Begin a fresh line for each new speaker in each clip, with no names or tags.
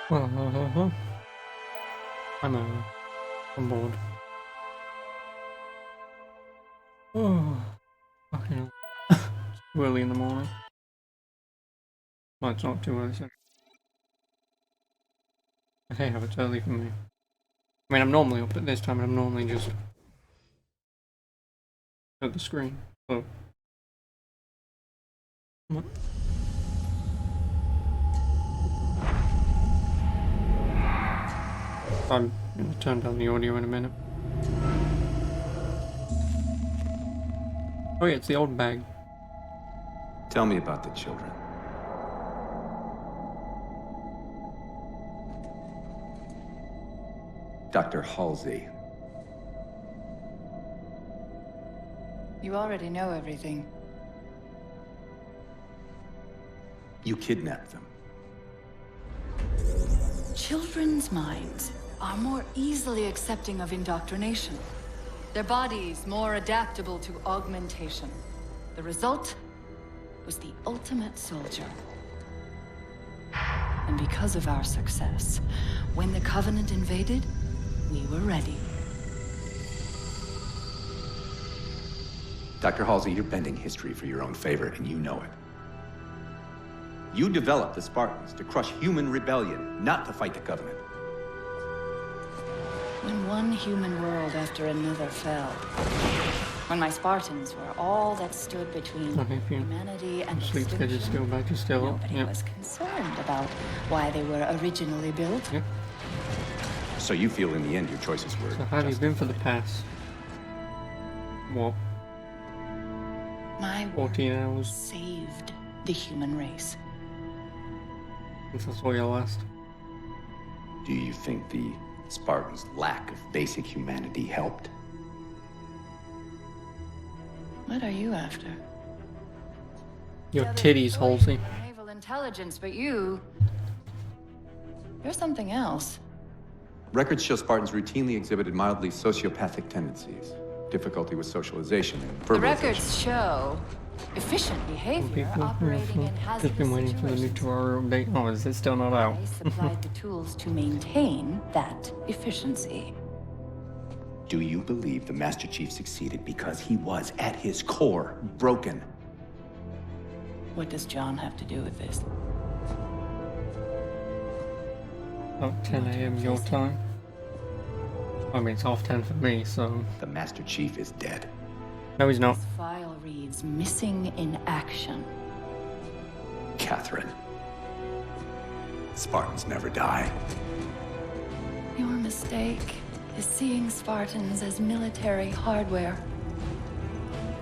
Well, I'm on board. Oh, fucking hell. It's too early in the morning. Well, it's not too early, so. Hey, how it's early for me. I mean, I'm normally up at this time, and I'm normally just at the screen. So, what? I'm gonna turn down the audio in a minute. Oh yeah, it's the old bag.
Tell me about the children. Dr. Halsey.
You already know everything.
You kidnapped them.
Children's minds are more easily accepting of indoctrination. Their bodies more adaptable to augmentation. The result was the ultimate soldier. And because of our success, when the Covenant invaded, we were ready.
Dr. Halsey, you're bending history for your own favor, and you know it. You developed the Spartans to crush human rebellion, not to fight the Covenant.
When one human world after another fell, when my Spartans were all that stood between humanity and
sleep
extinction,
still back to still up.
nobody was concerned about why they were originally built.
Yep.
So you feel in the end your choices were
So how have you been for the past, what,
My
14
work
hours
saved the human race.
since I saw you last?
Do you think the Spartans' lack of basic humanity helped?
What are you after?
Your titties, Halsey.
Naval intelligence, but you're something else.
Records show Spartans routinely exhibited mildly sociopathic tendencies, difficulty with socialization, and
The
verbalization.
records show efficient behavior
People
operating in
just
hazardous
been waiting for the new
situations.
Terraria update. Oh, is it still not out?
I supplied the tools to maintain that efficiency.
Do you believe the Master Chief succeeded because he was, at his core, broken?
What does John have to do with this?
About 10 AM your time. I mean, it's half 10 for me, so.
The Master Chief is dead.
No, he's not.
This file reads missing in action.
Catherine. Spartans never die.
Your mistake is seeing Spartans as military hardware.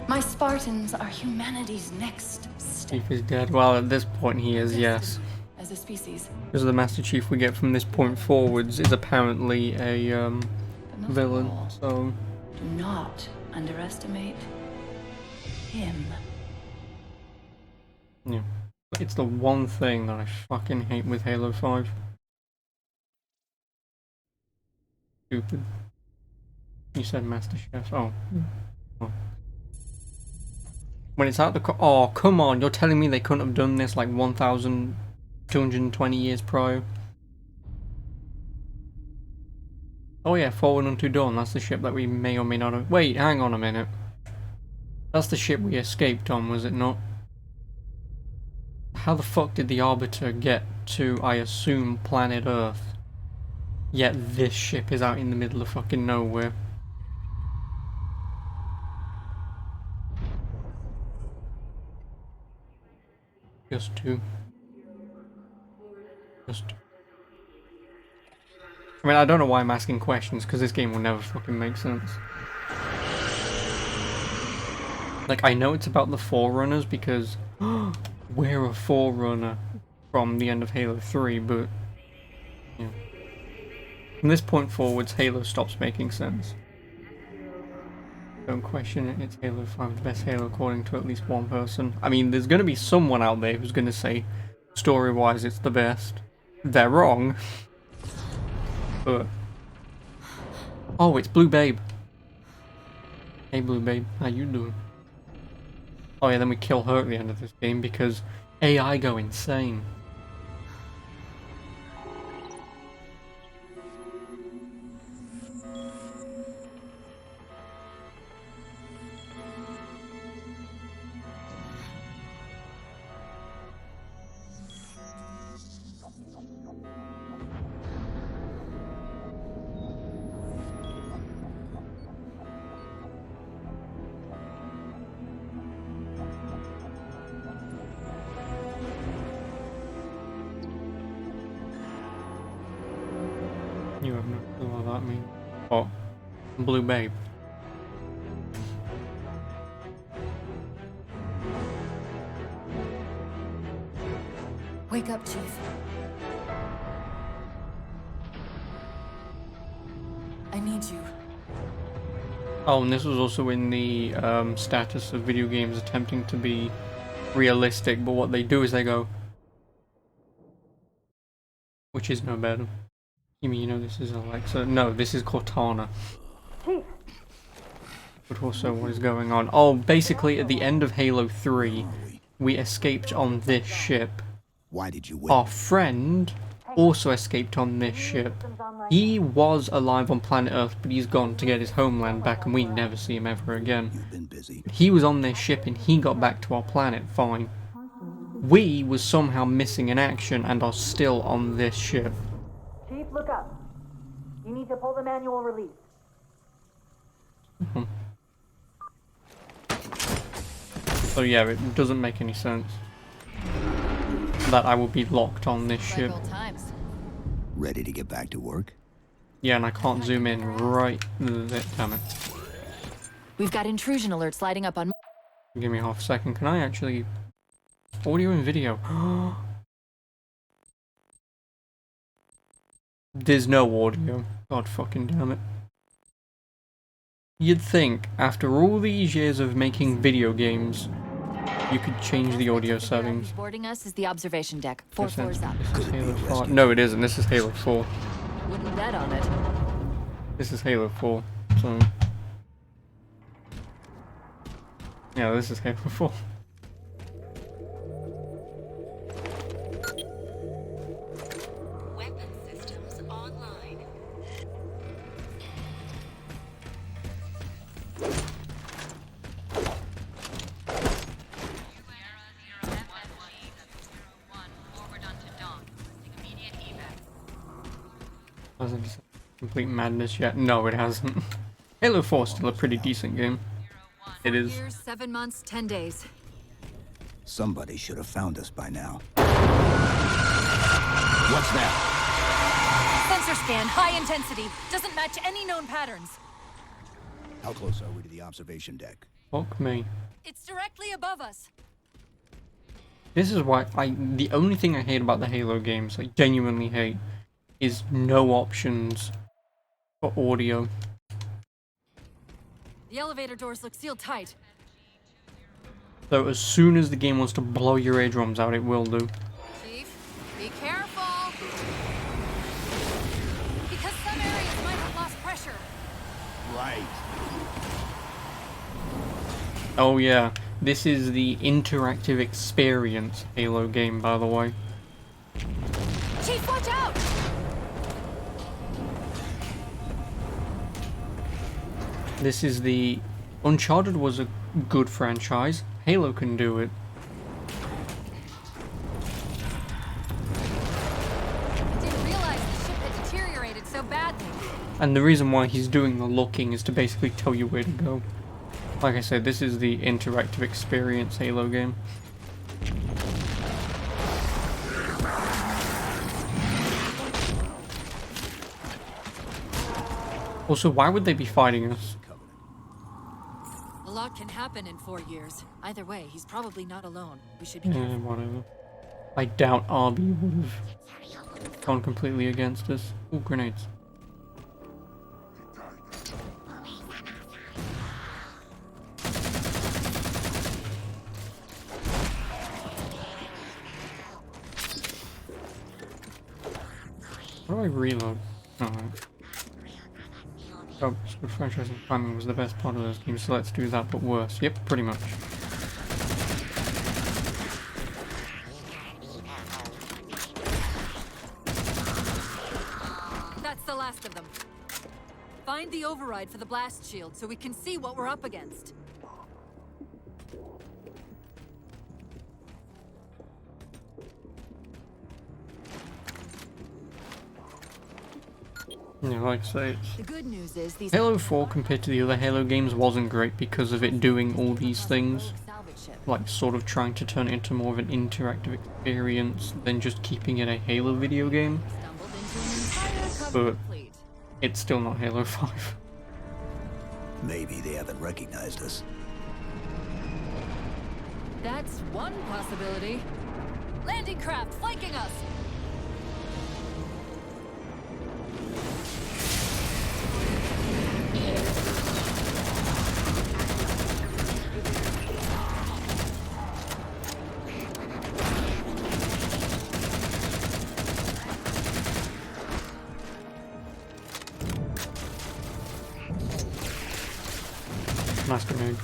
My Spartans are humanity's next step
Chief is dead. Well, at this point he is, yes.
as a species.
Because the Master Chief we get from this point forwards is apparently a
But most of
villain,
all,
so.
do not underestimate him.
Yeah. It's the one thing that I fucking hate with Halo 5. Stupid. You said Master Chef. Oh. Oh. When it's out the oh, come on, you're telling me they couldn't have done this like 1,220 years prior? Oh yeah, Forward Unto Dawn, that's the ship that we may or may not have... Wait, hang on a minute. That's the ship we escaped on, was it not? How the fuck did the Arbiter get to, I assume, planet Earth? Yet this ship is out in the middle of fucking nowhere. Just two. Just. I mean, I don't know why I'm asking questions, because this game will never fucking make sense. Like, I know it's about the Forerunners, because we're a Forerunner from the end of Halo 3, but... yeah. From this point forwards, Halo stops making sense. Don't question it, it's Halo 5, the best Halo according to at least one person. I mean, there's gonna be someone out there who's gonna say, story-wise, it's the best. They're wrong. But... oh, it's Blue Babe. Hey Blue Babe, how you doing? Oh yeah, then we kill her at the end of this game because AI go insane. You have no clue what that means. Oh, blue babe.
Wake up, Chief. I need you.
Oh, and this was also in the status of video games attempting to be realistic, but what they do is they go, which is no better. You mean, you know, this is Alexa? No, this is Cortana. But also, what is going on? Oh, basically, at the end of Halo 3, we escaped on this ship.
Why did you wait?
Our friend also escaped on this ship. He was alive on planet Earth, but he's gone to get his homeland back, and we never see him ever again.
You've been busy.
He was on this ship, and he got back to our planet fine. We was somehow missing in action and are still on this ship.
Chief, look up. You need to pull the manual release.
So yeah, it doesn't make any sense that I will be locked on this ship.
Ready to get back to work?
Yeah, and I can't zoom in right there. Damn it.
We've got intrusion alerts lighting up on.
Give me half a second. Can I actually... Audio and video. There's no audio. God fucking damn it. You'd think, after all these years of making video games, you could change the audio settings.
Boarding us is the observation deck. 4 floors up.
This is Halo 4. No, it isn't. This is Halo 4.
Wouldn't bet on it.
This is Halo 4. So... yeah, this is Halo 4.
Weapon systems online.
Hasn't just complete madness yet? No, it hasn't. Halo 4 is still a pretty decent game. It is.
4 years, 7 months, 10 days.
Somebody should have found us by now.
What's that?
Sensor scan, high intensity. Doesn't match any known patterns.
How close are we to the observation deck?
Fuck me.
It's directly above us.
This is why the only thing I hate about the Halo games, I genuinely hate, is no options for audio.
The elevator doors look sealed tight.
So as soon as the game wants to blow your eardrums out, it will do.
Chief, be careful. Because some areas might have lost pressure.
Right.
Oh yeah, this is the interactive experience Halo game, by the way.
Chief, watch out!
This is the... Uncharted was a good franchise. Halo can do it.
I didn't realize the ship had deteriorated so badly.
And the reason why he's doing the looking is to basically tell you where to go. Like I said, this is the interactive experience Halo game. Also, why would they be fighting us?
A lot can happen in 4 years. Either way, he's probably not alone. We should be
Yeah,
careful.
whatever. I doubt Arby would have gone completely against us. Ooh, grenades. How do I reload? Alright. Oh, so franchise and climbing was the best part of those games, so let's do that, but worse. Yep, pretty much.
That's the last of them. Find the override for the blast shield so we can see what we're up against.
Yeah, like I say, it's...
The good news is these
Halo 4 compared to the other Halo games wasn't great because of it doing all these things.
salvage ship.
Like, sort of trying to turn it into more of an interactive experience than just keeping it a Halo video game.
Stumbled into an entire
but it's still not Halo 5.
Maybe they haven't recognized us.
That's one possibility. Landing craft flanking us!
Nice grenade.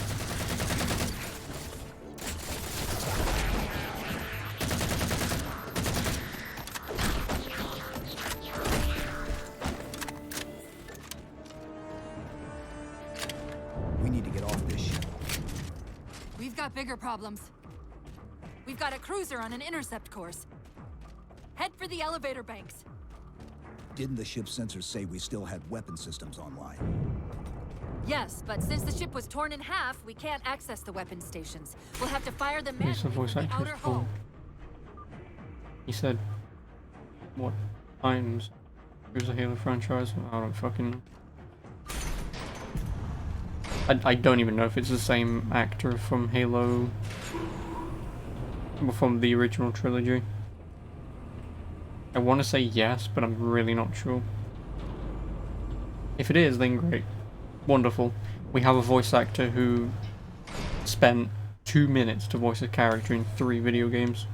We need to get off this ship.
We've got bigger problems. We've got a cruiser on an intercept course. Head for the elevator banks.
Didn't the ship's sensors say we still had weapon systems online?
Yes, but since the ship was torn in half, we can't access the weapon stations. We'll have to fire them
Yes, the
manually
voice
from the
actor is
outer
cool.
hull.
He said, what times? Here's a Halo franchise? I don't fucking know. I don't even know if it's the same actor from Halo, from the original trilogy. I want to say yes, but I'm really not sure. If it is, then great. Wonderful. We have a voice actor who spent 2 minutes to voice a character in 3 video games.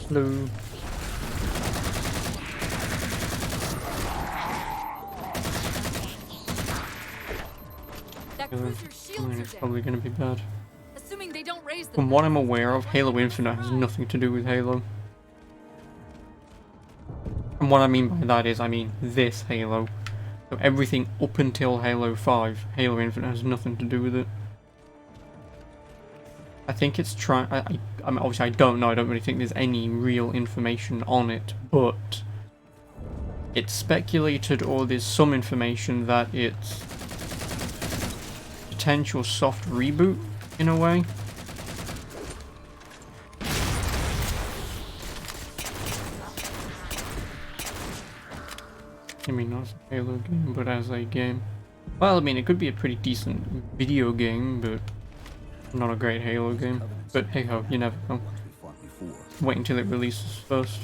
Hello.
That cruiser's shields
It's
are
probably
down.
going to be bad.
Assuming they don't raise them.
From what I'm aware of, Halo Infinite has nothing to do with Halo. And what I mean by that is, I mean this Halo. So everything up until Halo 5, Halo Infinite has nothing to do with it. I think it's trying. I mean, obviously, I don't know. I don't really think there's any real information on it, but it's speculated, or there's some information that it's potential soft reboot in a way. I mean, not as a Halo game, but as a game. Well, I mean, it could be a pretty decent video game, but not a great Halo game. But hey ho, you never know.
Ones we fought before.
Wait until it releases first.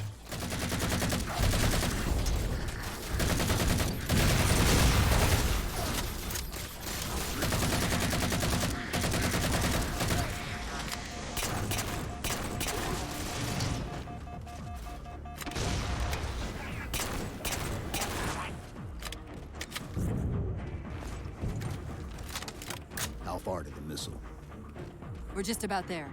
How far to the missile?
We're just about there.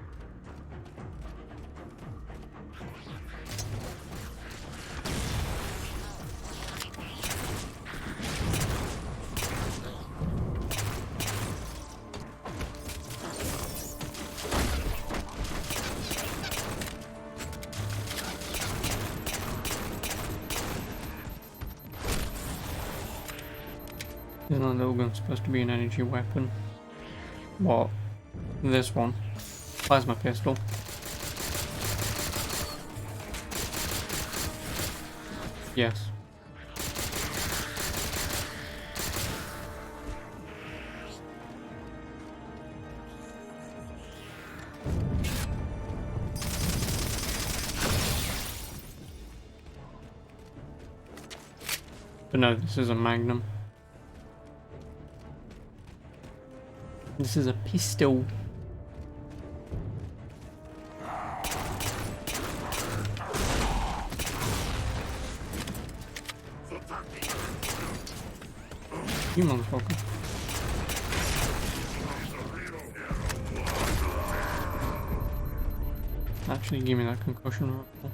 Isn't that little gun supposed to be an energy weapon? What? This one. Plasma pistol. Yes. But no, this is a Magnum. This is a pistol. You motherfucker. Actually, give me that concussion rifle.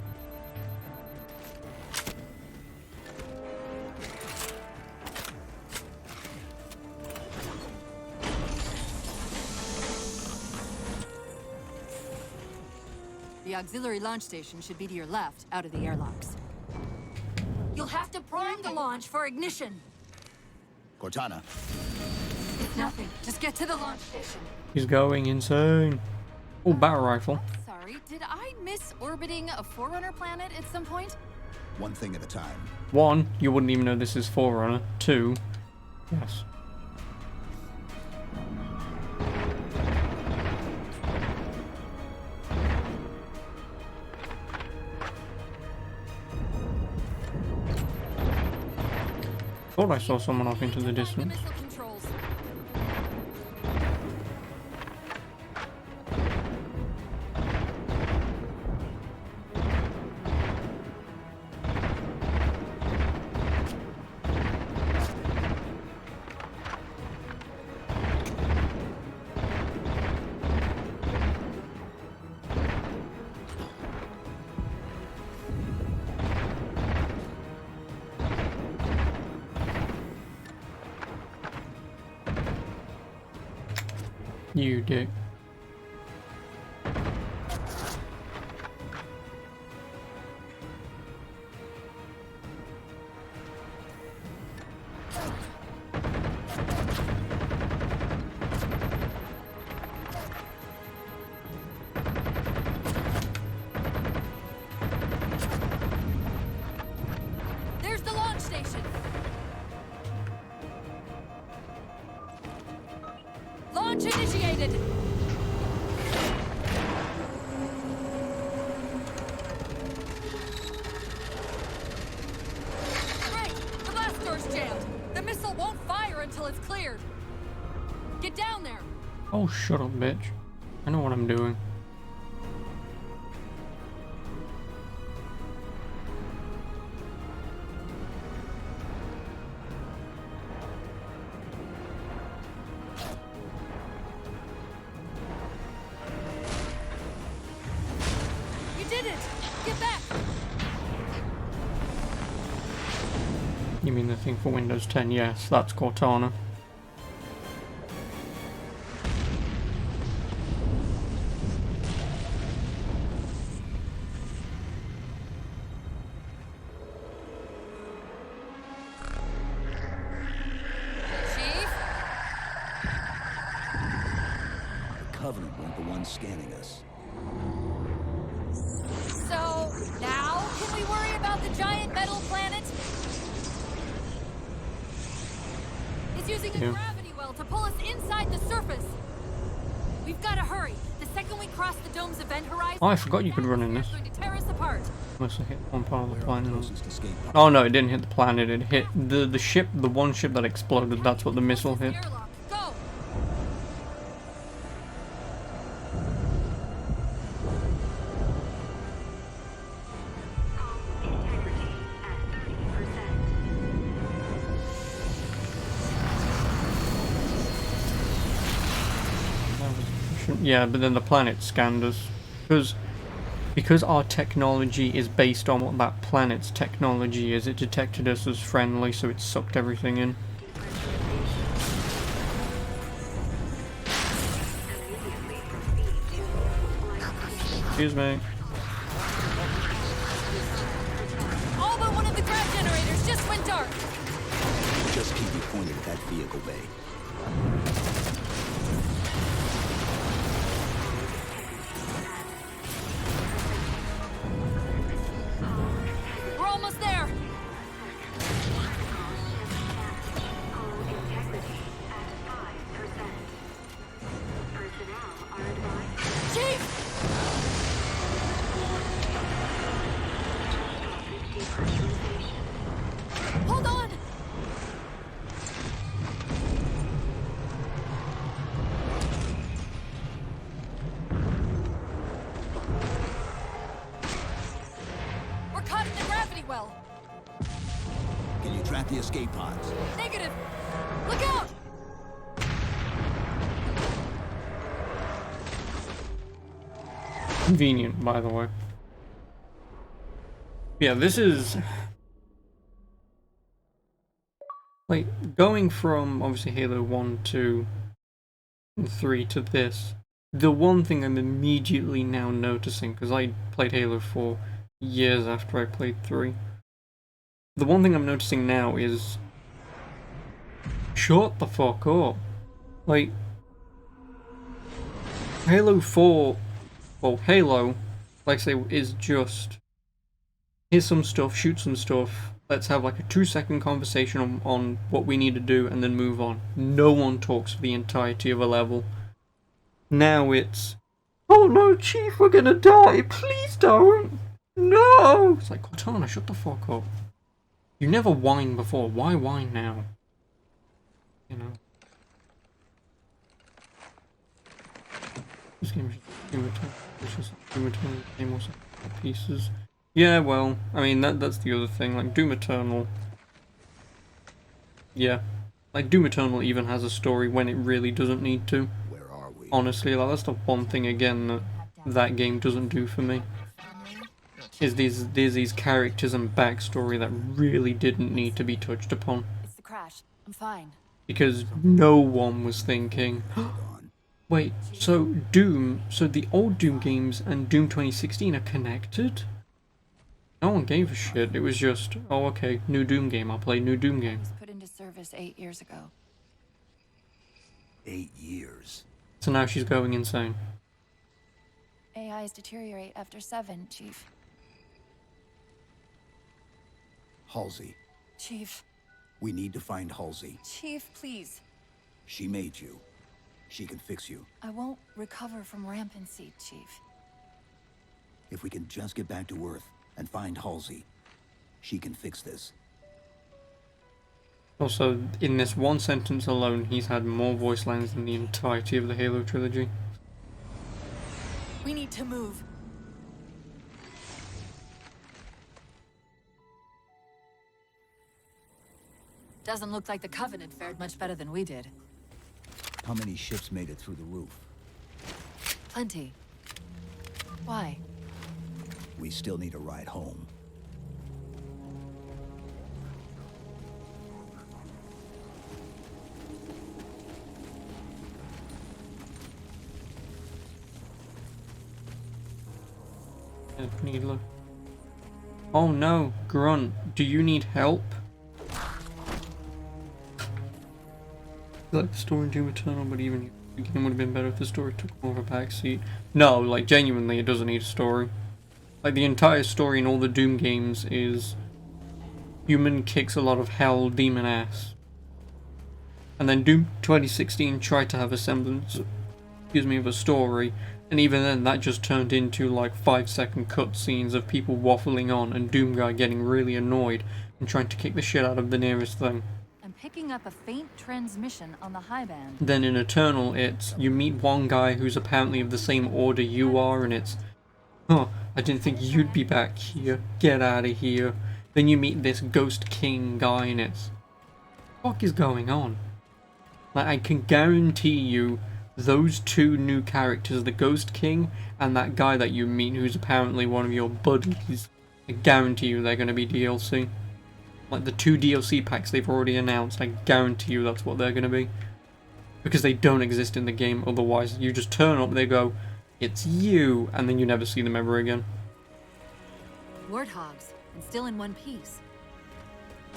The auxiliary launch station should be to your left, out of the airlocks. You'll have to prime the launch for ignition.
Cortana,
It's nothing. Just get to the launch station.
He's going insane. Oh, battle rifle.
Sorry, did I miss orbiting a Forerunner planet at some point?
one thing at a time.
1, you wouldn't even know this is Forerunner. 2, yes. Thought I saw someone off into the distance.
Missile controls.
You dick.
There's the launch station. Launch initiated. Great, the blast door's jammed. The missile won't fire until it's cleared. Get down there.
Oh, shut up, bitch. I know what I'm doing.
You did it. Get back.
You mean the thing for Windows 10? Yes, that's Cortana.
Chief.
The Covenant weren't the ones scanning us.
So, now can we worry about the giant metal planet? It's using a
Yeah.
gravity well to pull us inside the surface. We've got to hurry. The second we cross the dome's event horizon,
Oh, I forgot you could run in this.
it's going to tear us apart.
Must have hit one part of the planet.
Closest escape pod.
Oh no, it didn't hit the planet. It hit the ship, the one ship that exploded. That's what the missile hit.
Airlock, go!
Integrity at 30%.
That was efficient. Yeah, but then the planet scanned us because our technology is based on what that planet's technology is. It detected us as friendly, so it sucked everything in. Excuse me.
All but one of the grav generators just went dark.
Just keep me pointed at that vehicle bay.
We're almost there.
All integrity at 5%. Personnel are advised
Chief!
to depressurization.
Hold on! We're caught in the gravity well.
Can you track the escape pods?
Negative. Look out!
Convenient, by the way. Yeah, this is like going from obviously Halo 1, 2, and 3 to this. The one thing I'm immediately now noticing, because I played Halo 4 years after I played 3, the one thing I'm noticing now is, shut the fuck up. Like, Halo 4, well, Halo, like I say, is just, here's some stuff, shoot some stuff, let's have like a 2-second conversation on what we need to do and then move on. No one talks for the entirety of a level. Now it's, oh no, Chief, we're gonna die, please don't! No! It's like, Cortana, shut the fuck up. You never whined before, why whine now? You know? This game is just Doom Eternal game or something, pieces. Yeah, well, I mean, that's the other thing, like, Doom Eternal. Yeah. Like, Doom Eternal even has a story when it really doesn't need to.
Where are we?
Honestly, like, that's the one thing, again, that that game doesn't do for me. Is there's these characters and backstory that really didn't need to be touched upon.
It's the crash. I'm fine.
Because no one was thinking,
Gone.
wait, so the old Doom games and Doom 2016 are connected? No one gave a shit, it was just, oh okay, new Doom game, I'll play new Doom game.
Was put into service 8 years ago.
8 years.
So now she's going insane.
AIs deteriorate after 7, Chief.
Halsey.
Chief.
We need to find Halsey.
Chief, please.
She made you. She can fix you.
I won't recover from rampancy, Chief.
If we can just get back to Earth and find Halsey, she can fix this.
Also, in this one sentence alone, he's had more voice lines than the entirety of the Halo trilogy.
We need to move. Doesn't look like the Covenant fared much better than we did.
How many ships made it through the roof?
Plenty. Why?
We still need a ride home.
Needler. Oh no, Grunt, do you need help? Like the story in Doom Eternal, but even the game would have been better if the story took more of a backseat. No, like genuinely, it doesn't need a story. Like the entire story in all the Doom games is human kicks a lot of hell demon ass. And then Doom 2016 tried to have a semblance, of a story, and even then that just turned into like 5-second cutscenes of people waffling on and Doom Guy getting really annoyed and trying to kick the shit out of the nearest thing.
I'm picking up a faint transmission on the high band.
Then in Eternal, it's you meet one guy who's apparently of the same order you are, and it's, huh, I didn't think you'd be back here, get out of here. Then you meet this Ghost King guy, and it's, what the fuck is going on? Like, I can guarantee you, those two new characters, the Ghost King and that guy that you meet who's apparently one of your buddies, I guarantee you they're going to be DLC. Like the 2 DLC packs they've already announced, I guarantee you that's what they're going to be. Because they don't exist in the game, otherwise you just turn up, they go, it's you, and then you never see them ever again.
Warthogs, and still in one piece.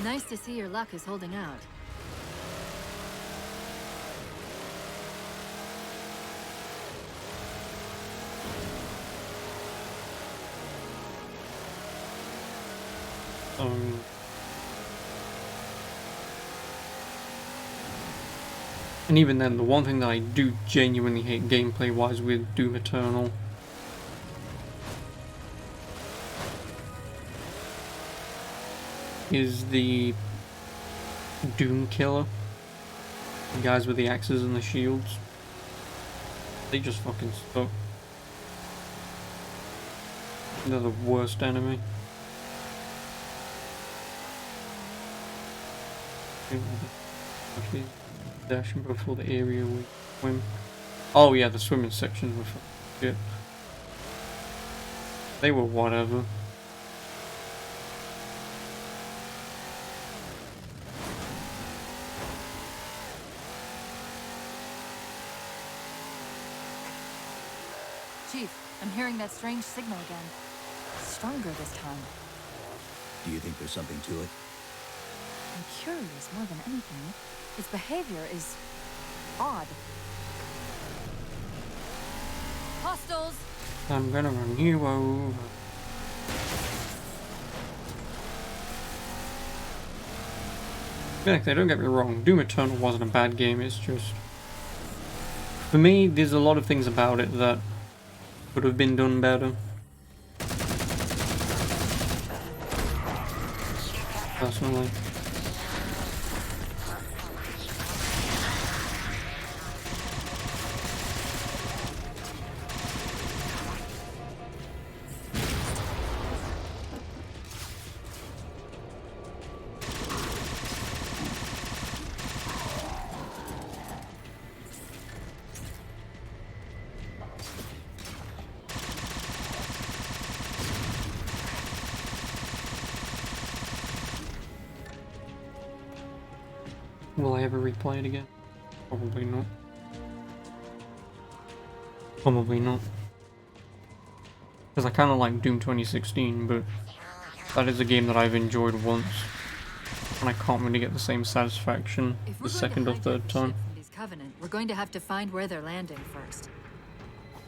Nice to see your luck is holding out.
And even then, the one thing that I do genuinely hate gameplay-wise with Doom Eternal is the Doom Killer. The guys with the axes and the shields. They just fucking suck. They're the worst enemy. Okay. Dashing before the area we swim. Oh yeah, the swimming sections were fucking shit. They were whatever.
Chief, I'm hearing that strange signal again. Stronger this time.
Do you think there's something to it?
I'm curious more than anything. Its behavior is odd. Hostiles!
I'm gonna run you over. Like, don't get me wrong, Doom Eternal wasn't a bad game, it's just... For me, there's a lot of things about it that could have been done better. Personally. Will I ever replay it again? Probably not. Probably not. Because I kind of like Doom 2016, but that is a game that I've enjoyed once, and I can't really get the same satisfaction the second or third time.
Covenant, we're going to have to find where they're landing first.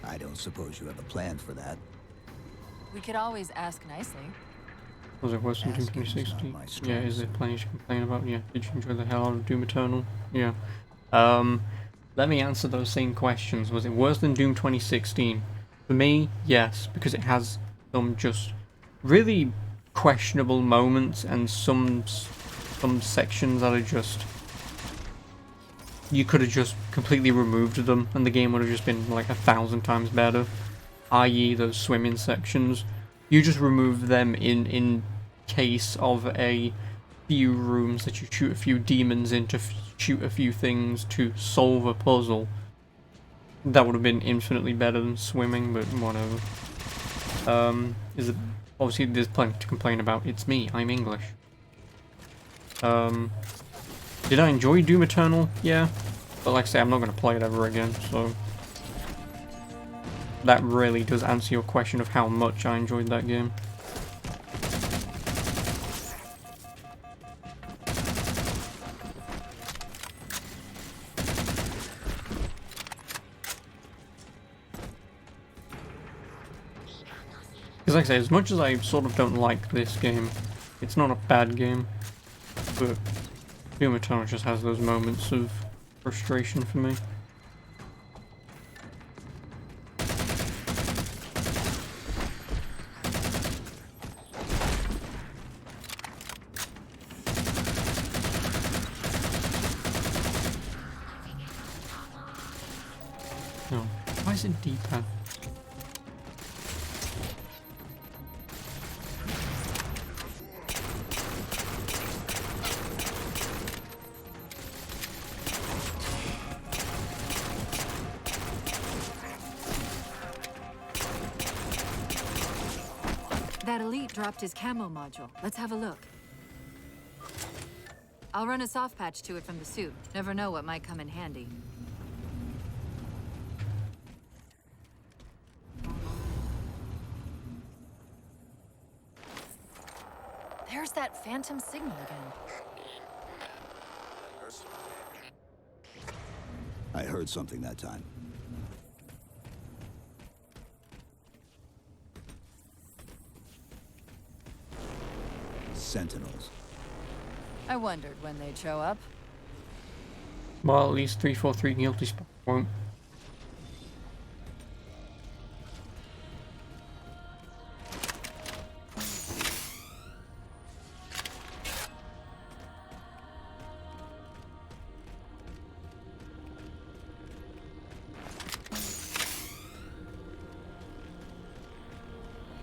I don't suppose you have a plan for that.
We could always ask nicely.
Was it worse than Doom
Asking's not
2016?
my
Yeah, is
strong
there plenty to complain about? Yeah. Did you enjoy the hell out of Doom Eternal? Yeah. Let me answer those same questions. Was it worse than Doom 2016? For me, yes, because it has some just really questionable moments and some sections that are just... You could have just completely removed them and the game would have just been like 1,000 times better. I.e. those swimming sections. You just remove them in case of a few rooms that you shoot a few demons in to shoot a few things to solve a puzzle. That would have been infinitely better than swimming, but whatever. Obviously there's plenty to complain about. It's me, I'm English. Did I enjoy Doom Eternal? Yeah. But like I say, I'm not going to play it ever again, so... That really does answer your question of how much I enjoyed that game. Because like I say, as much as I sort of don't like this game, it's not a bad game, but Doom Eternal just has those moments of frustration for me. No. Why is it D-pad?
That elite dropped his camo module. Let's have a look. I'll run a soft patch to it from the suit. Never know what might come in handy. There's that phantom signal again.
I heard something that time. Sentinels.
I wondered when they'd show up.
Well, at least 343 Guilty Spot won't.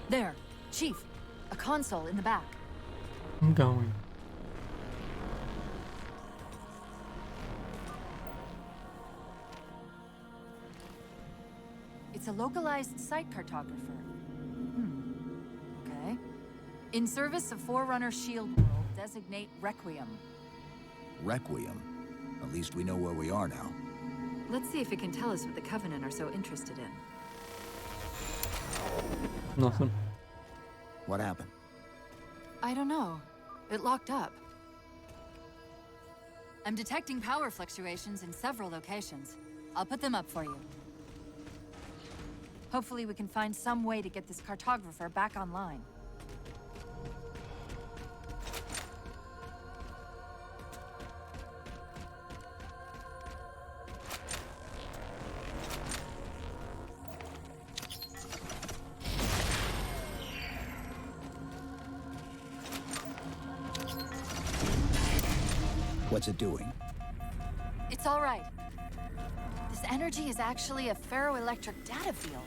There, Chief. A console in the back.
I'm going.
It's a localized site cartographer. Okay. In service of Forerunner Shield World, designate Requiem.
Requiem. At least we know where we are now.
Let's see if it can tell us what the Covenant are so interested in.
Nothing.
What happened?
I don't know. It locked up. I'm detecting power fluctuations in several locations. I'll put them up for you. Hopefully we can find some way to get this cartographer back online.
What's it doing?
It's all right. This energy is actually a ferroelectric data field.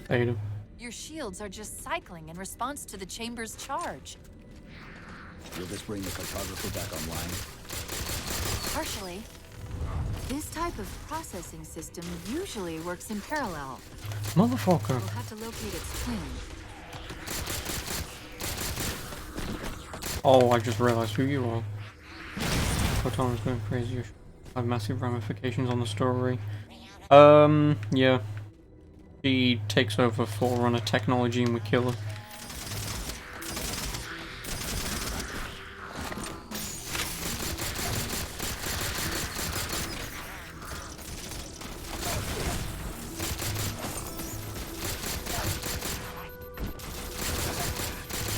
Data.
Your shields are just cycling in response to the chamber's charge.
Will this bring the cartographer back online?
Partially. This type of processing system usually works in parallel.
Motherfucker.
We'll have to locate its twin.
Oh, I just realized who you are. Cortana's going crazy. Have massive ramifications on the story. Yeah. She takes over Forerunner technology and we kill her.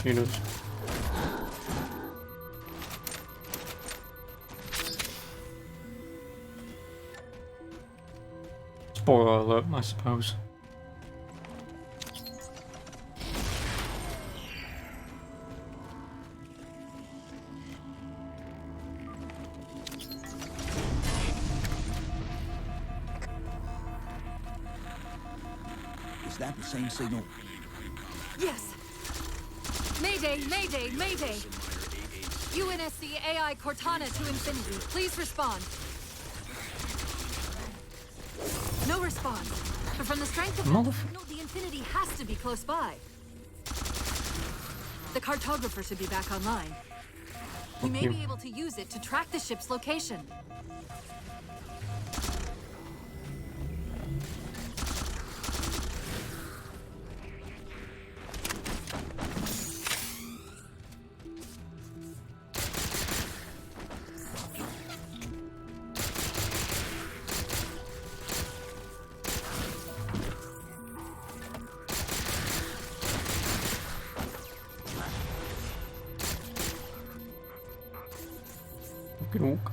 She does. Spoiler alert, I suppose.
Is that the same signal?
Yes! Mayday, mayday, mayday! UNSC AI Cortana to Infinity. Please respond. No response. But from the strength of that signal, the Infinity has to be close by. The cartographer should be back online. We may be able to use it to track the ship's location.
Good walk.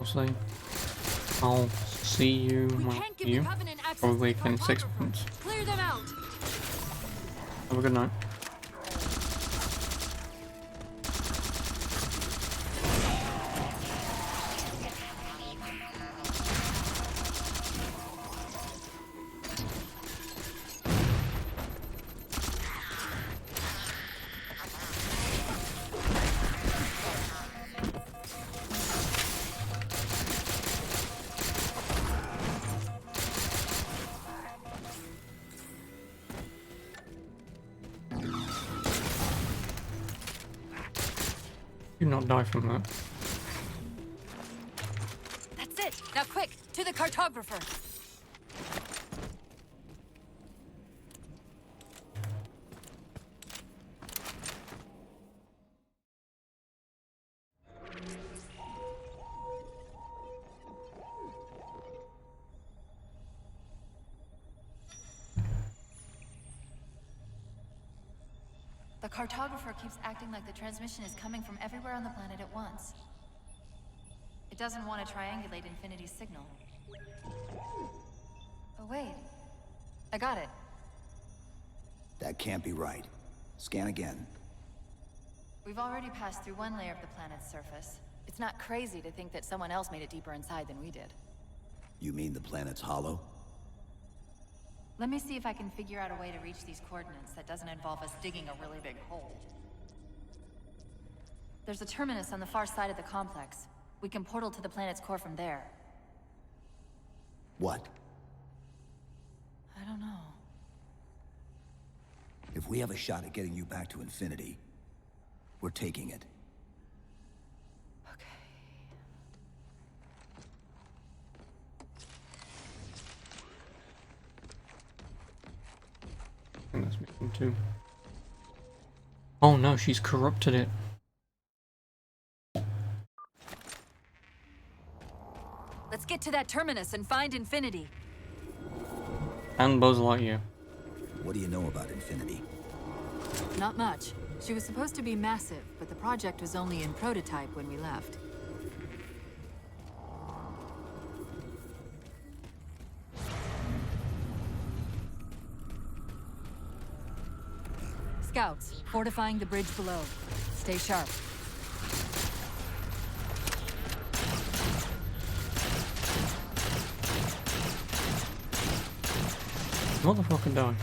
I'll say. I'll see you,
We
well,
can't give
you,
the Covenant access
probably
to the
in 6
cartographer.
months.
Clear them out!
Have a good night. Do not die from that.
That's it! Now quick! To the cartographer! The cartographer keeps acting like the transmission is coming from everywhere on the planet at once. It doesn't want to triangulate Infinity's signal. Oh wait. I got it.
That can't be right. Scan again.
We've already passed through one layer of the planet's surface. It's not crazy to think that someone else made it deeper inside than we did.
You mean the planet's hollow?
Let me see if I can figure out a way to reach these coordinates that doesn't involve us digging a really big hole. There's a terminus on the far side of the complex. We can portal to the planet's core from there.
What?
I don't know.
If we have a shot at getting you back to Infinity, we're taking it.
Okay.
And to. Oh no, she's corrupted it.
Let's get to that terminus and find Infinity.
And Buzz Lightyear.
What do you know about Infinity?
Not much. She was supposed to be massive, but the project was only in prototype when we left. Scouts, fortifying the bridge below. Stay sharp.
Motherfucking die.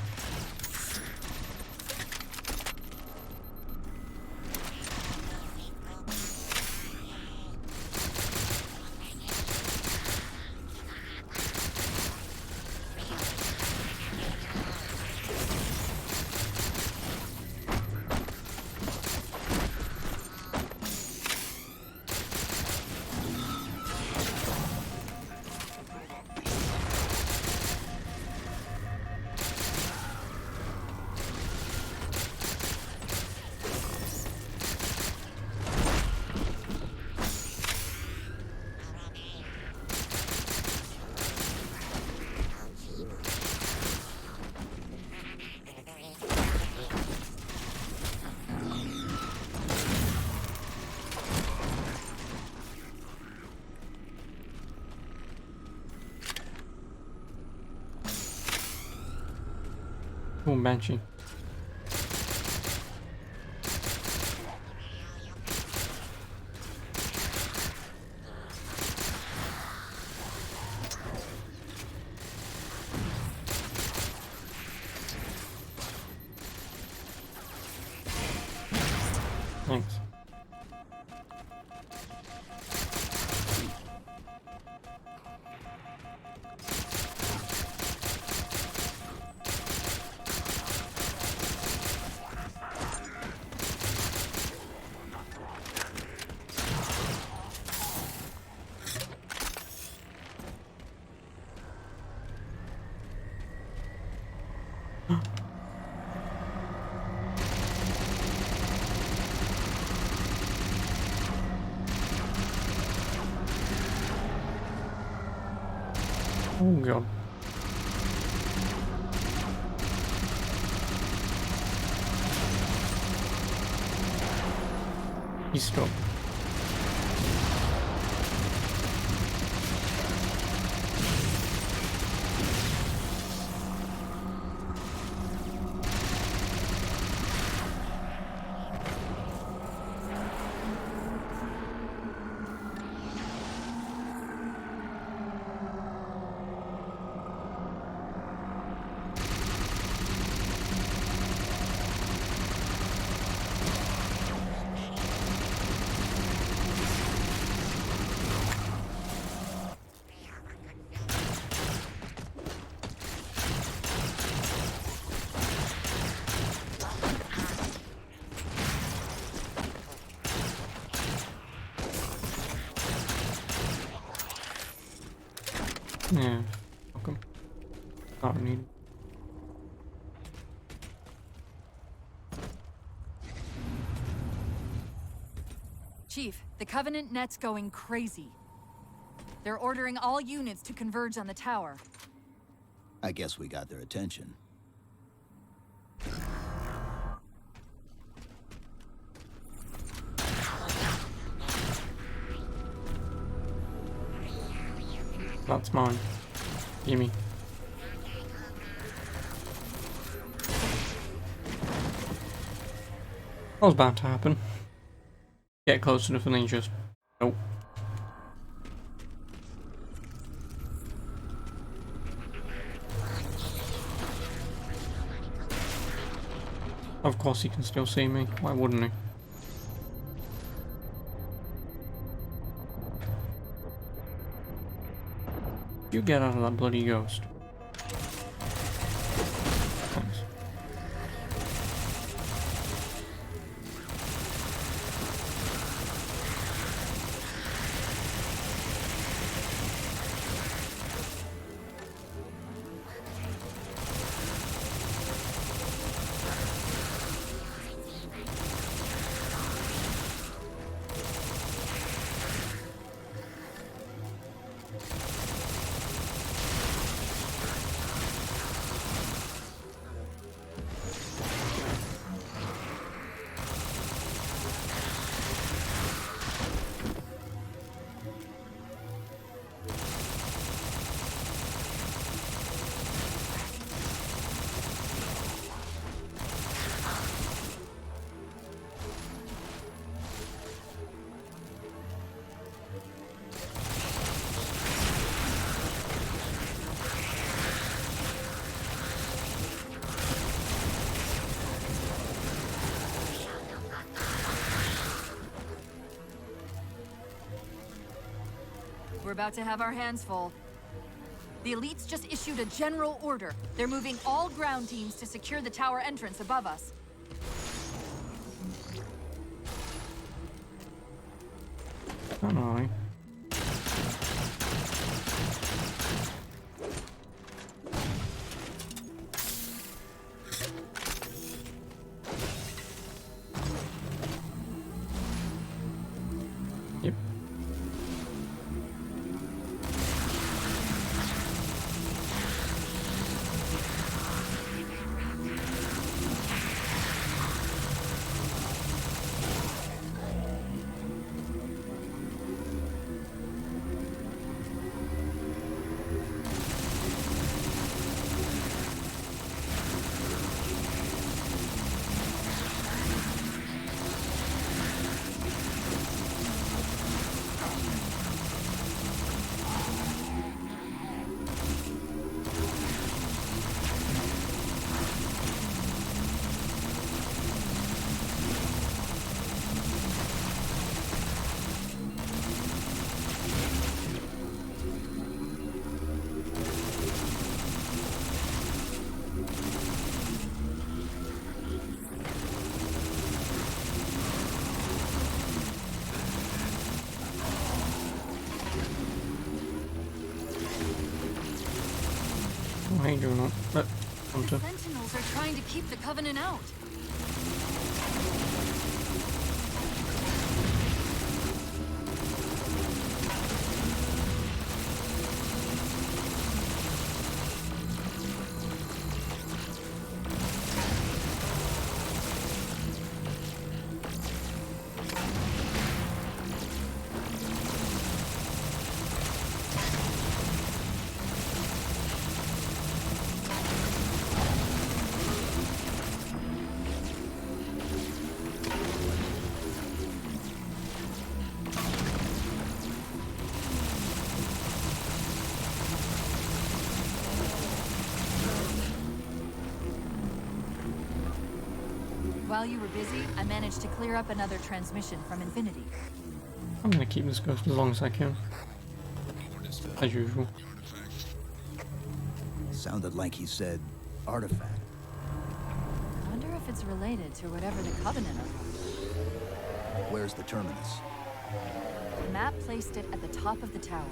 Oh, Banshee. Thanks. Oh god. He's stuck. Yeah, fuck 'em. I don't need.
Chief, the Covenant net's going crazy. They're ordering all units to converge on the tower.
I guess we got their attention.
That's mine. Gimme. That was bound to happen. Get close enough and then just... Nope. Of course he can still see me. Why wouldn't he? You get out of that bloody ghost. Thanks.
about to have our hands full. The elites just issued a general order. They're moving all ground teams to secure the tower entrance above us.
Don't know. Yep. I ain't doing that. But,
The Sentinels are trying to keep the Covenant out. While you were busy, I managed to clear up another transmission from Infinity.
I'm gonna keep this ghost as long as I can. As usual.
Sounded like he said artifact.
I wonder if it's related to whatever the Covenant are.
Where's the terminus?
The map placed it at the top of the tower.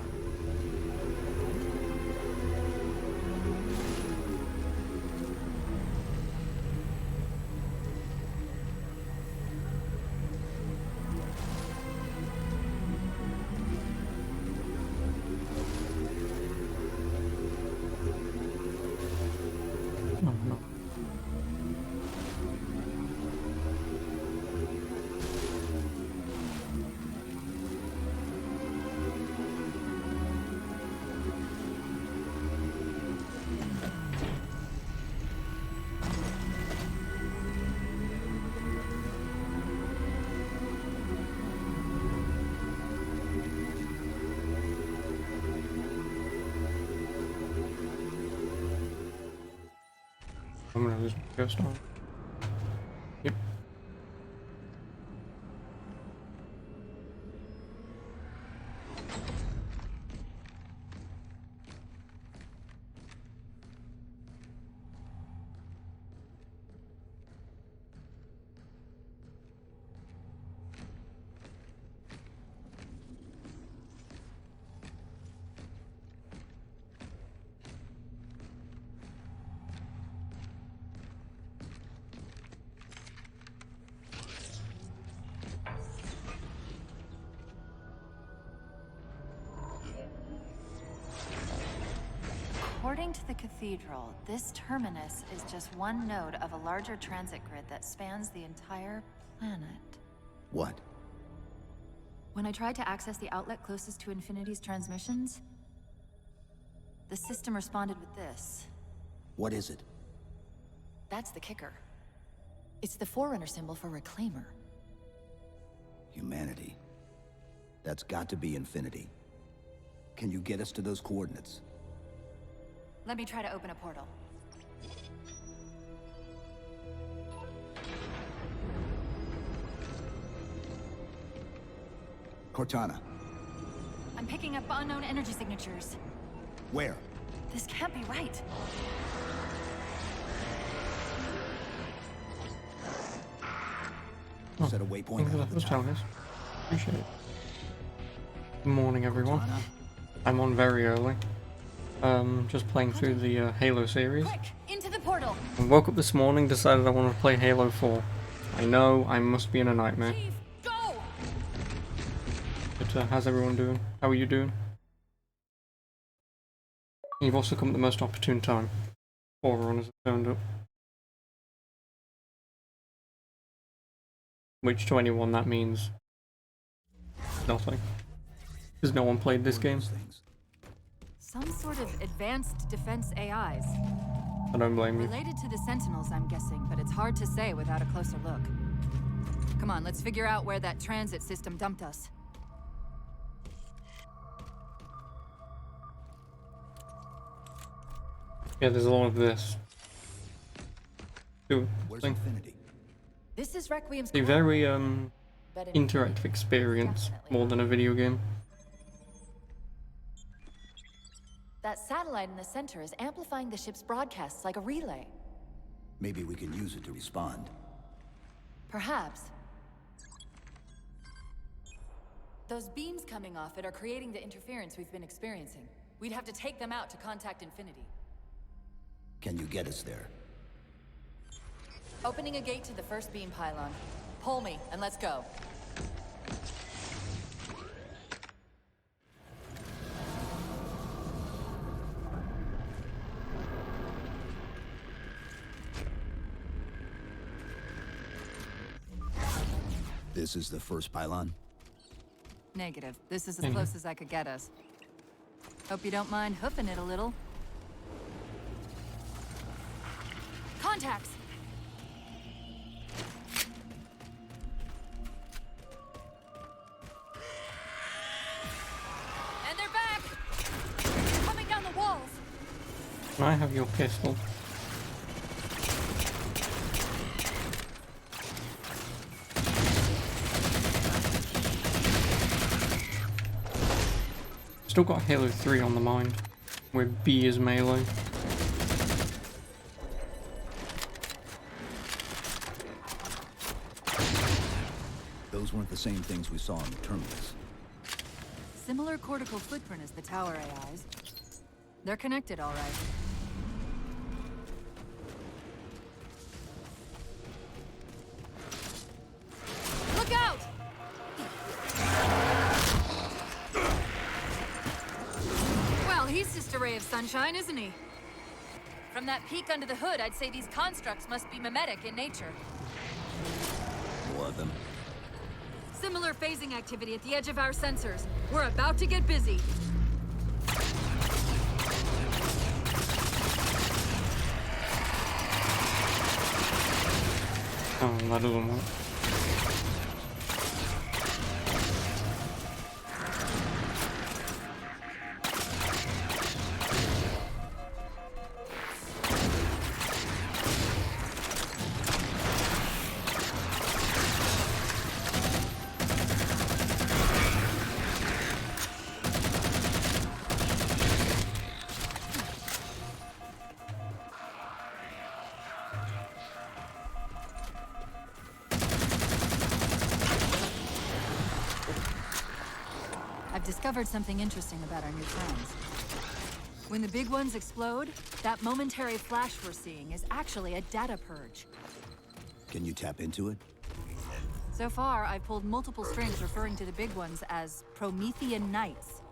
No, no. I'm gonna lose my ghost on. Yep.
According to the cathedral, this terminus is just one node of a larger transit grid that spans the entire planet.
What?
When I tried to access the outlet closest to Infinity's transmissions, the system responded with this.
What is it?
That's the kicker. It's the Forerunner symbol for Reclaimer.
Humanity. That's got to be Infinity. Can you get us to those coordinates?
Let me try to open a portal.
Cortana.
I'm picking up unknown energy signatures.
Where?
This can't be right.
Set a waypoint
Thank you
out
for
of the
the
tower.
telling us. Appreciate it. Good morning, everyone.
Cortana,
I'm on very early. Just playing through the Halo series.
Quick, into the portal.
I woke up this morning, decided I wanted to play Halo 4. I know, I must be in a nightmare.
Chief, go!
But how's everyone doing? How are you doing? You've also come at the most opportune time. Forerunners have turned up. Which to anyone that means nothing. Because no one played this game.
those things.
Some sort of advanced defense AIs.
I don't blame you.
Related to the Sentinels, I'm guessing, but it's hard to say without a closer look. Come on, let's figure out where that transit system dumped us.
Yeah, there's a lot of this. Ooh,
Where's
thing.
Infinity?
This is Requiem's
A
core,
very
but in
interactive experience more than a video game.
that satellite in the center is amplifying the ship's broadcasts like a relay.
Maybe we can use it to respond.
Perhaps. Those beams coming off it are creating the interference we've been experiencing. We'd have to take them out to contact Infinity.
Can you get us there?
Opening a gate to the first beam pylon. Pull me, and let's go.
This is the first pylon?
Negative. This is as close as I could get us. Hope you don't mind hoofing it a little. Contacts! And they're back! Coming down the walls!
Can I have your pistol? Still got Halo 3 on the mind, where B is melee.
Those weren't the same things we saw in the terminals.
Similar cortical footprint as the tower AIs. They're connected, all right. Look out! Well, he's just a ray of sunshine, isn't he? From that peek under the hood, I'd say these constructs must be mimetic in nature.
More of them.
Similar phasing activity at the edge of our sensors. We're about to get busy.
Oh, that doesn't work.
I've discovered something interesting about our new friends. When the big ones explode, that momentary flash we're seeing is actually a data purge.
Can you tap into it?
So far, I've pulled multiple strings referring to the big ones as Promethean Knights.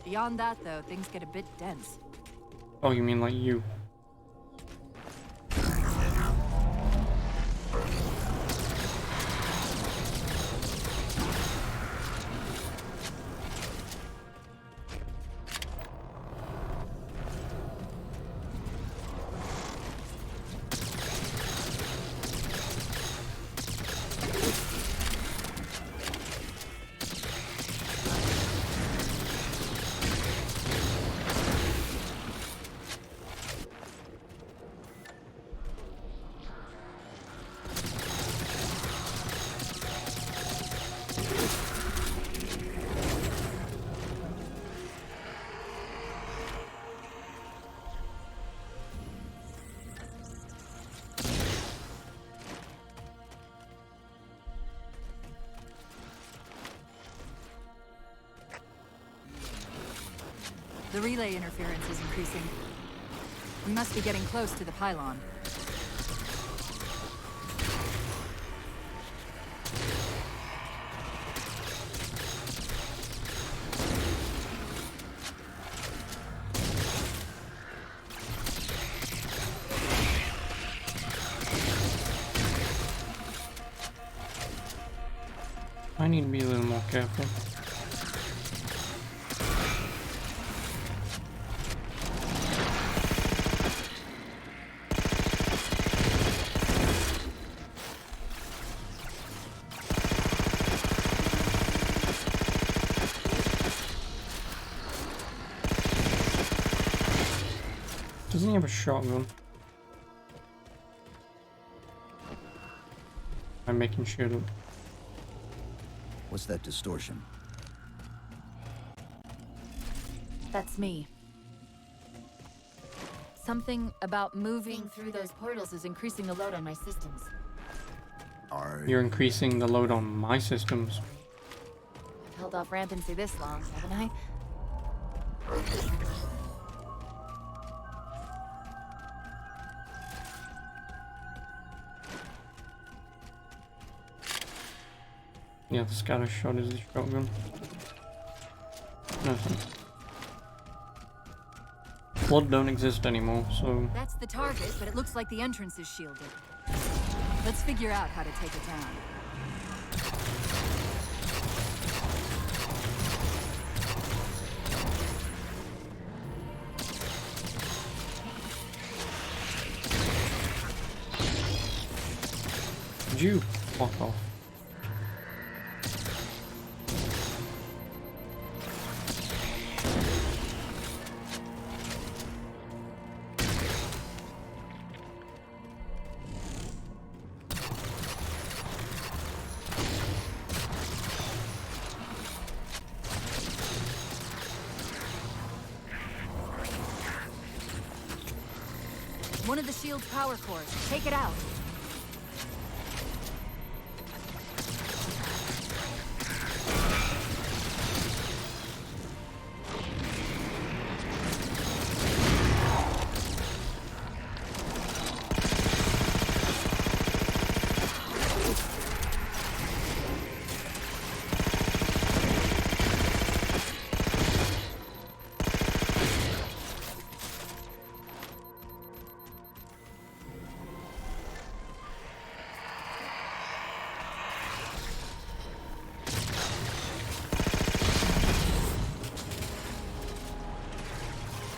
Beyond that, though, things get a bit dense.
Oh, you mean like you?
The relay interference is increasing. We must be getting close to the pylon.
I need to be a little more careful. Doesn't he have a shotgun? I'm making sure that.
What's that distortion?
That's me. Something about moving through those portals is increasing the load on my systems.
You're increasing the load on my systems.
I've held off rampancy this long, haven't I?
Yeah, the scatter shot is the shotgun. Nothing. Blood don't exist anymore, so
That's the target, but it looks like the entrance is shielded. Let's figure out how to take it down.
could you fuck off?
One of the shield's power cores. Take it out.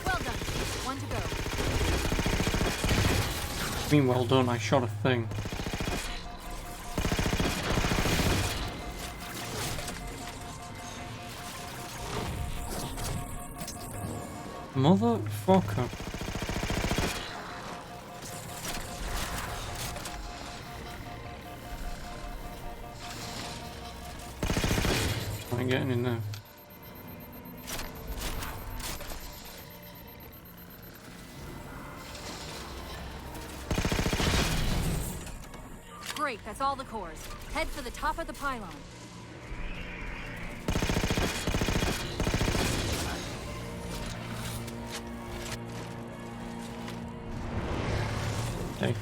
Well done. One to go.
I mean, well done, I shot a thing. Motherfucker. I ain't getting in there.
Great, that's all the cores. Head for the top of the pylon.
Okay.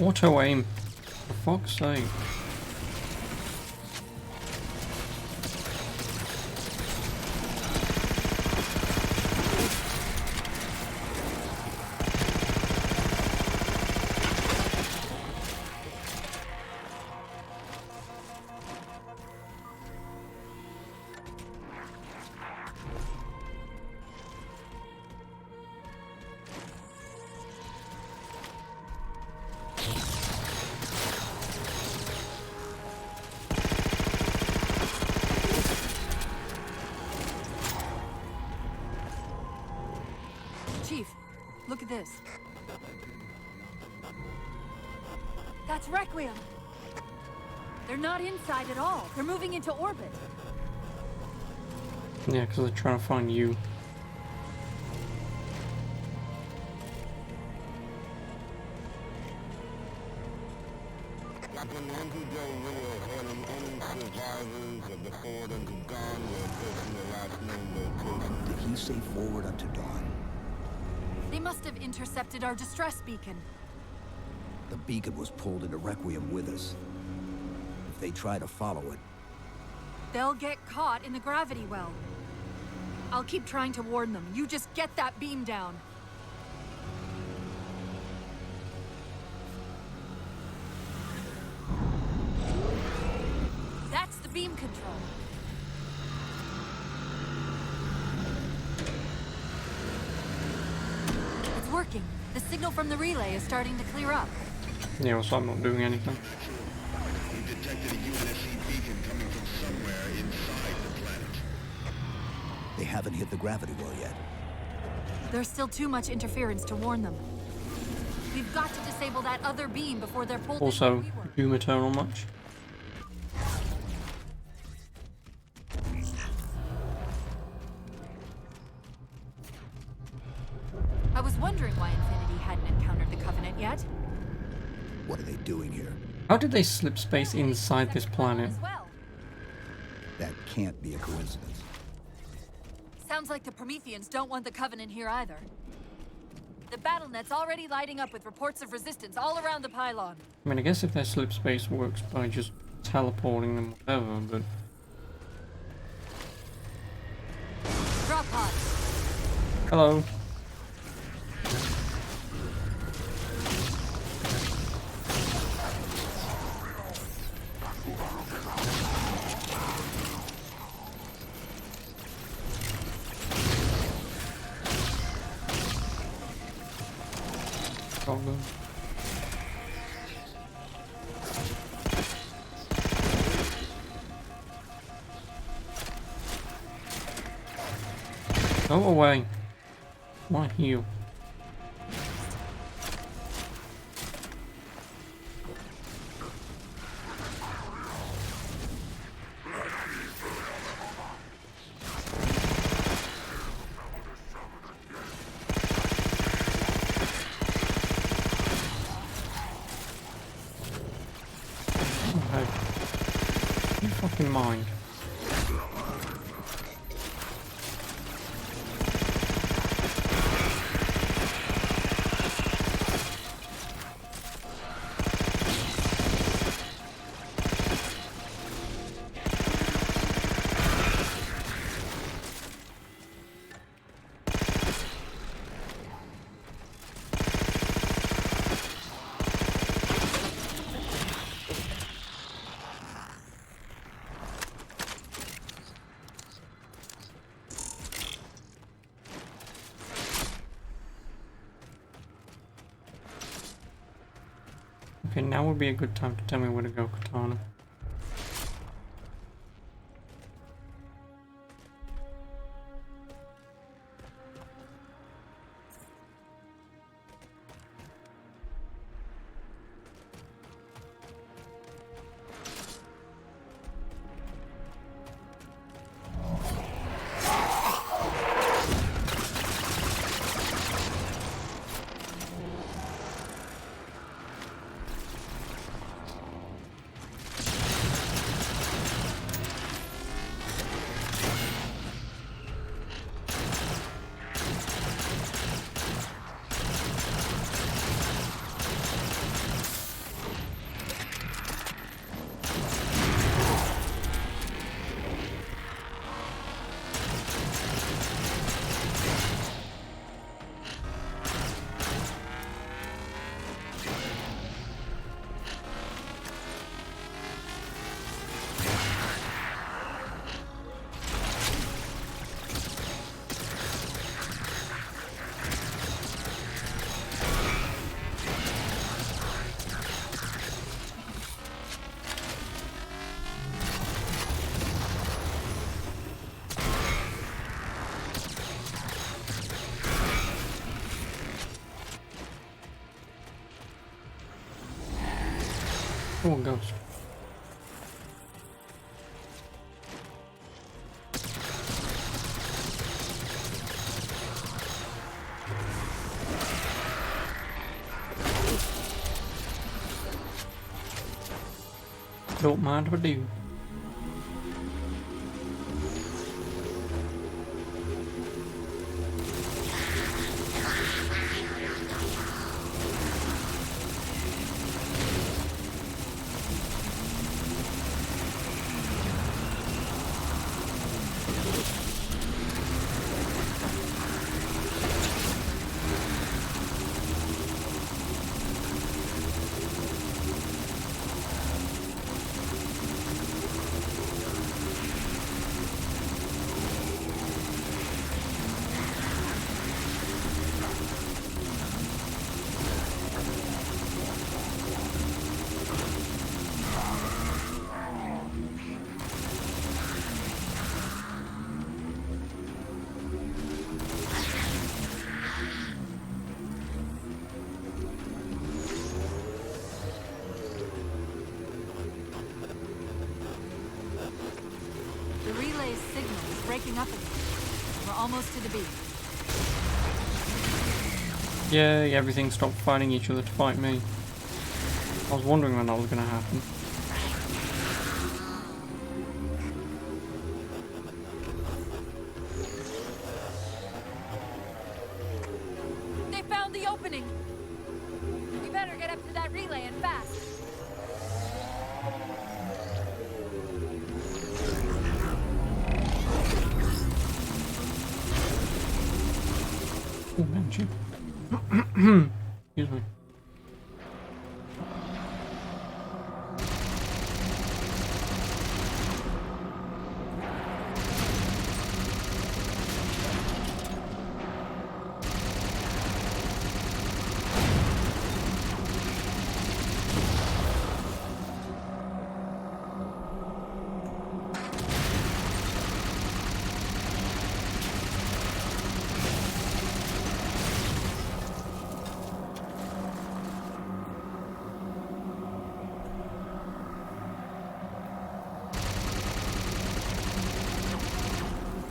Auto aim. For fuck's sake.
Chief, look at this. That's Requiem. They're not inside at all. They're moving into orbit.
Yeah, because they're trying to find you.
Captain Antidote Radio hailing any survivors of the Forward Unto Dawn were approaching the last known location.
Did he say forward unto dawn?
They must have intercepted our distress beacon.
The beacon was pulled into Requiem with us. If they try to follow it,
They'll get caught in the gravity well. I'll keep trying to warn them. You just get that beam down. That's the beam control. It's working. The signal from the relay is starting to clear up.
Yeah, so I'm not doing anything.
We detected a UNSC beacon coming from somewhere inside the planet.
they haven't hit the gravity well yet.
There's still too much interference to warn them. We've got to disable that other beam before they're pulled
Also,
into where we were.
Doom Eternal much?
I was wondering why Infinity hadn't encountered the Covenant yet.
What are they doing here?
How did they slip space inside this planet?
As well.
That can't be a coincidence.
Sounds like the Prometheans don't want the Covenant here either. The BattleNet's already lighting up with reports of resistance all around the pylon.
I mean, I guess if their slip space works by just teleporting them, whatever, but...
Drop pods.
Hello. Problem. Go away. My heal. Okay. You fucking mind. Okay, now would be a good time to tell me where to go, Katana. Oh, ghost. Don't mind if I do.
The relay's signal is breaking up again. We're almost to the beat.
Yay, everything stopped fighting each other to fight me. I was wondering when that was gonna happen.
They found the opening! We better get up to that relay and fast.
Oh, Banshee. Excuse me.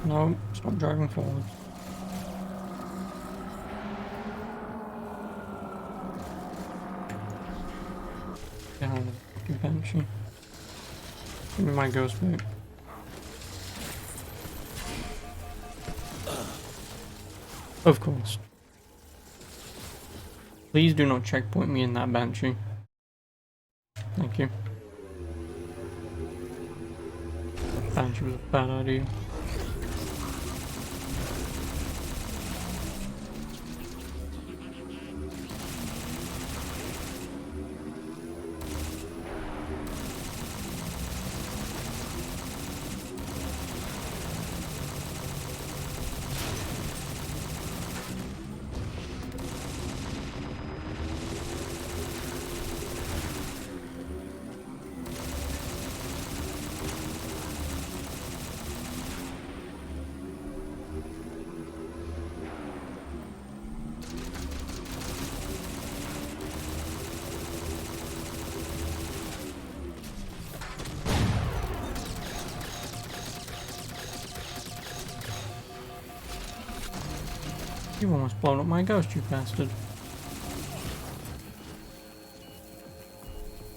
No, stop driving forward. Down the Banshee. Give me my ghost boot. Of course. Please do not checkpoint me in that Banshee. Thank you. Banshee was a bad idea. You've almost blown up my ghost, you bastard.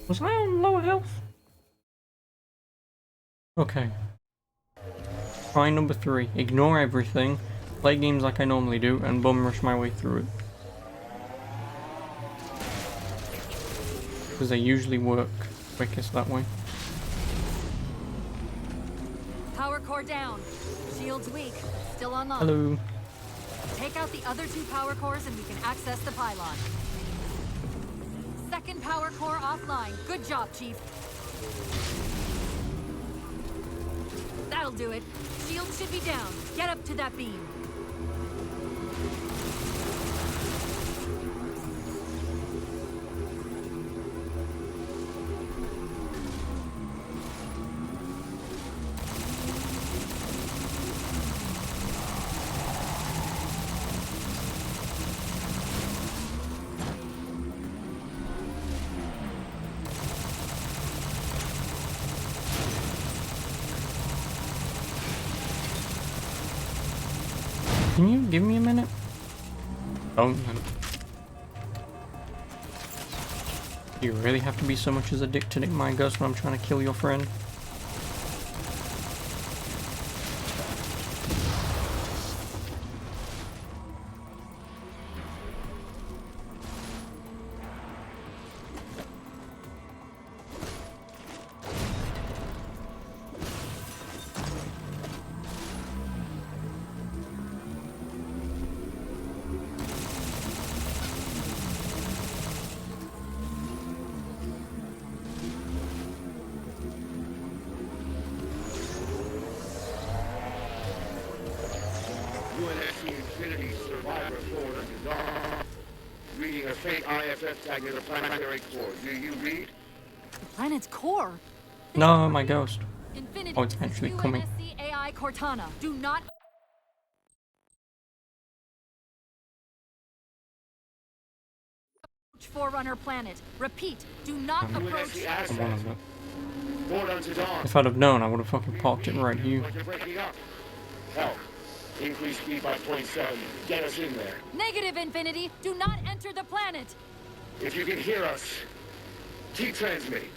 Was I on lower health? Okay. Try number 3. Ignore everything, play games like I normally do, and bum rush my way through it. Because they usually work quickest that way.
Power core down. Shield's weak. Still online.
Hello.
Take out the other 2 power cores and we can access the pylon. Second power core offline. Good job, Chief. That'll do it. Shield should be down. Get up to that beam.
Can you give me a minute? Don't. Do you really have to be so much as a dick to nick my ghost when I'm trying to kill your friend?
UNSC Infinity Survivor Forward under Dawn. Reading a faint IFF tag near the planetary core. Do you read?
The planet's core.
No, my ghost.
Infinity.
Oh, it's actually coming.
UNSC AI Cortana. Do not. Approach Forerunner planet. Repeat. Do not approach.
UNSC
I'm one
assets.
of them.
Forward unto Dawn.
If I'd have known, I would have fucking popped it right here.
Like you're breaking up. Hell. Increase speed by 0.7. Get us in there.
Negative, Infinity. Do not enter the planet.
If you can hear us, keep transmitting.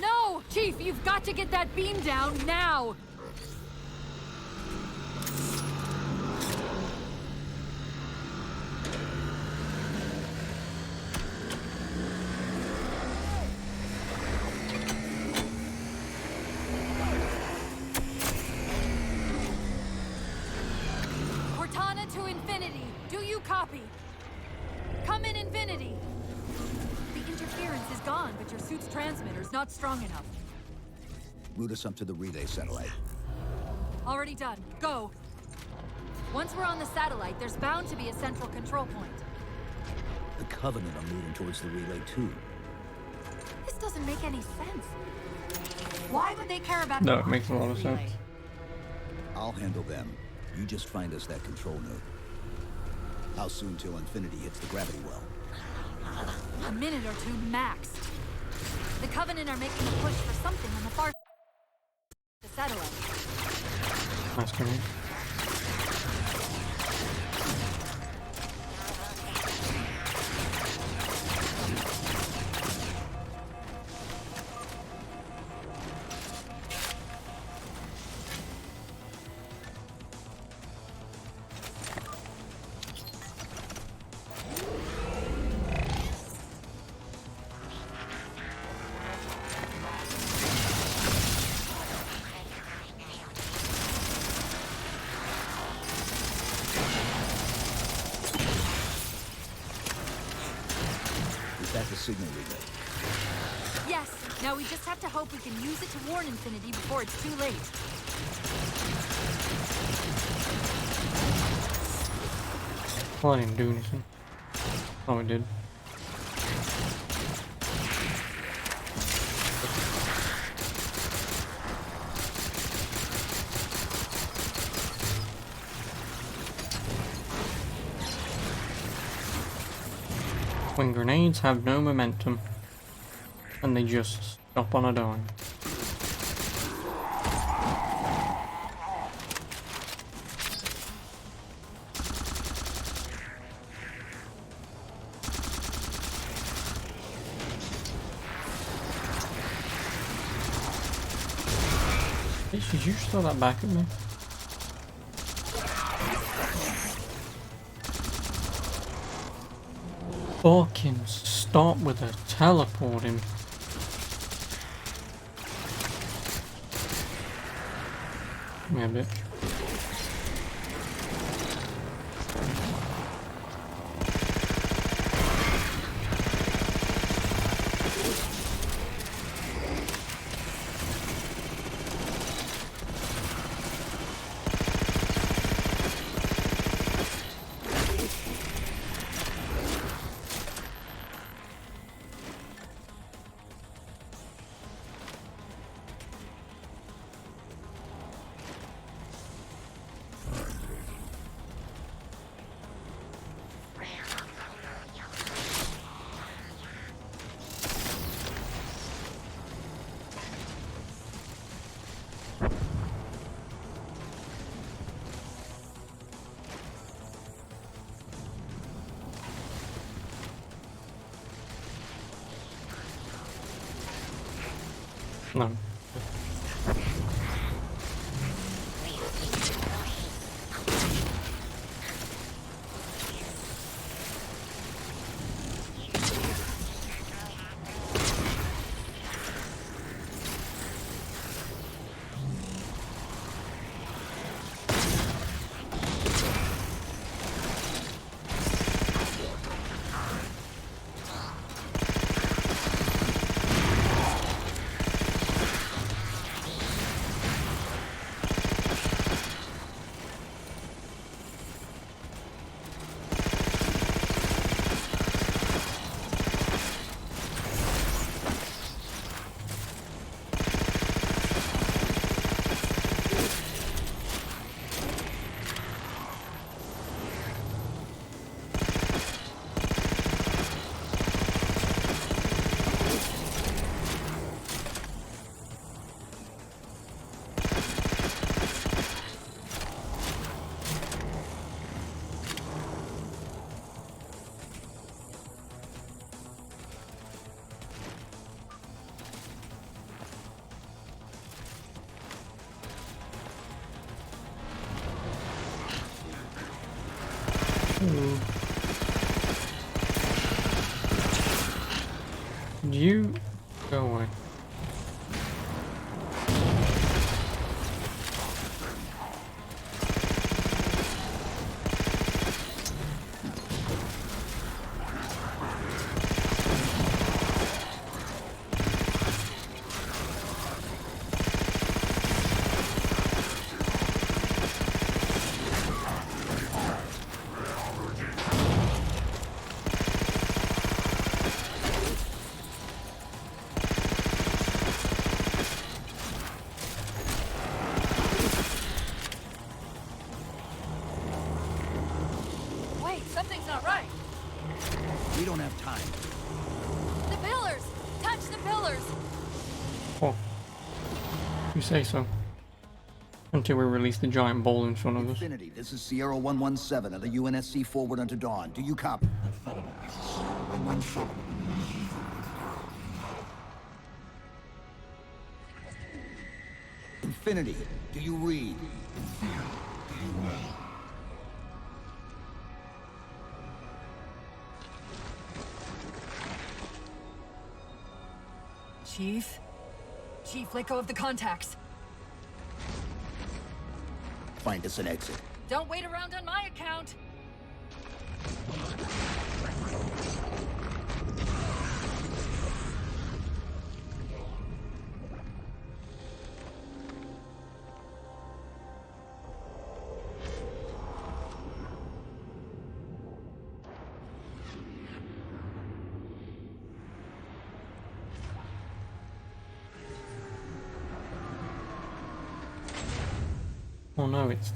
No, Chief. You've got to get that beam down now. Cortana to Infinity. Do you copy? Come in, Infinity. The interference is gone, but your suit's transmitter's not strong enough.
Route us up to the relay satellite.
Already done. Go. Once we're on the satellite, there's bound to be a central control point.
The Covenant are moving towards the relay too.
This doesn't make any sense. Why would they care about
No, it makes a lot of sense.
I'll handle them. You just find us that control node. How soon till Infinity hits the gravity well?
A minute or two max. The Covenant are making a push for something on the far the satellite.
Nice to meet.
Is that the signal relay?
Yes. Now we just have to hope we can use it to warn Infinity before it's too late.
Well, I didn't do anything. Oh, it did. When grenades have no momentum, and they just stop on a dime. Bitch, did you just throw that back at me? Fucking stop with the teleporting. Come here, bitch. No. You go away.
Wait, something's not right.
We don't have time.
The pillars! Touch the pillars!
Oh. You say so. Until we release the giant ball in front of us.
Infinity, this is Sierra 117 of the UNSC forward unto dawn. Do you copy? Infinity, do you read?
Chief? Chief, let go of the contacts.
Find us an exit.
Don't wait around on my account.
Oh no, it's...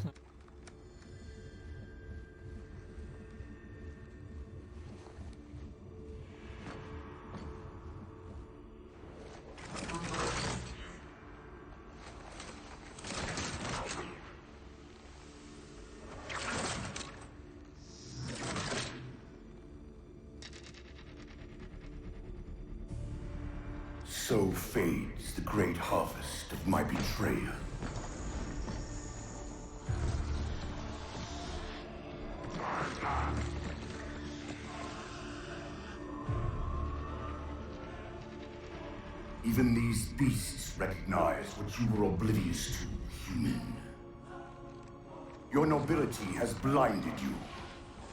So fades the great harvest of my betrayal. Even these beasts recognize what you were oblivious to, human. Your nobility has blinded you,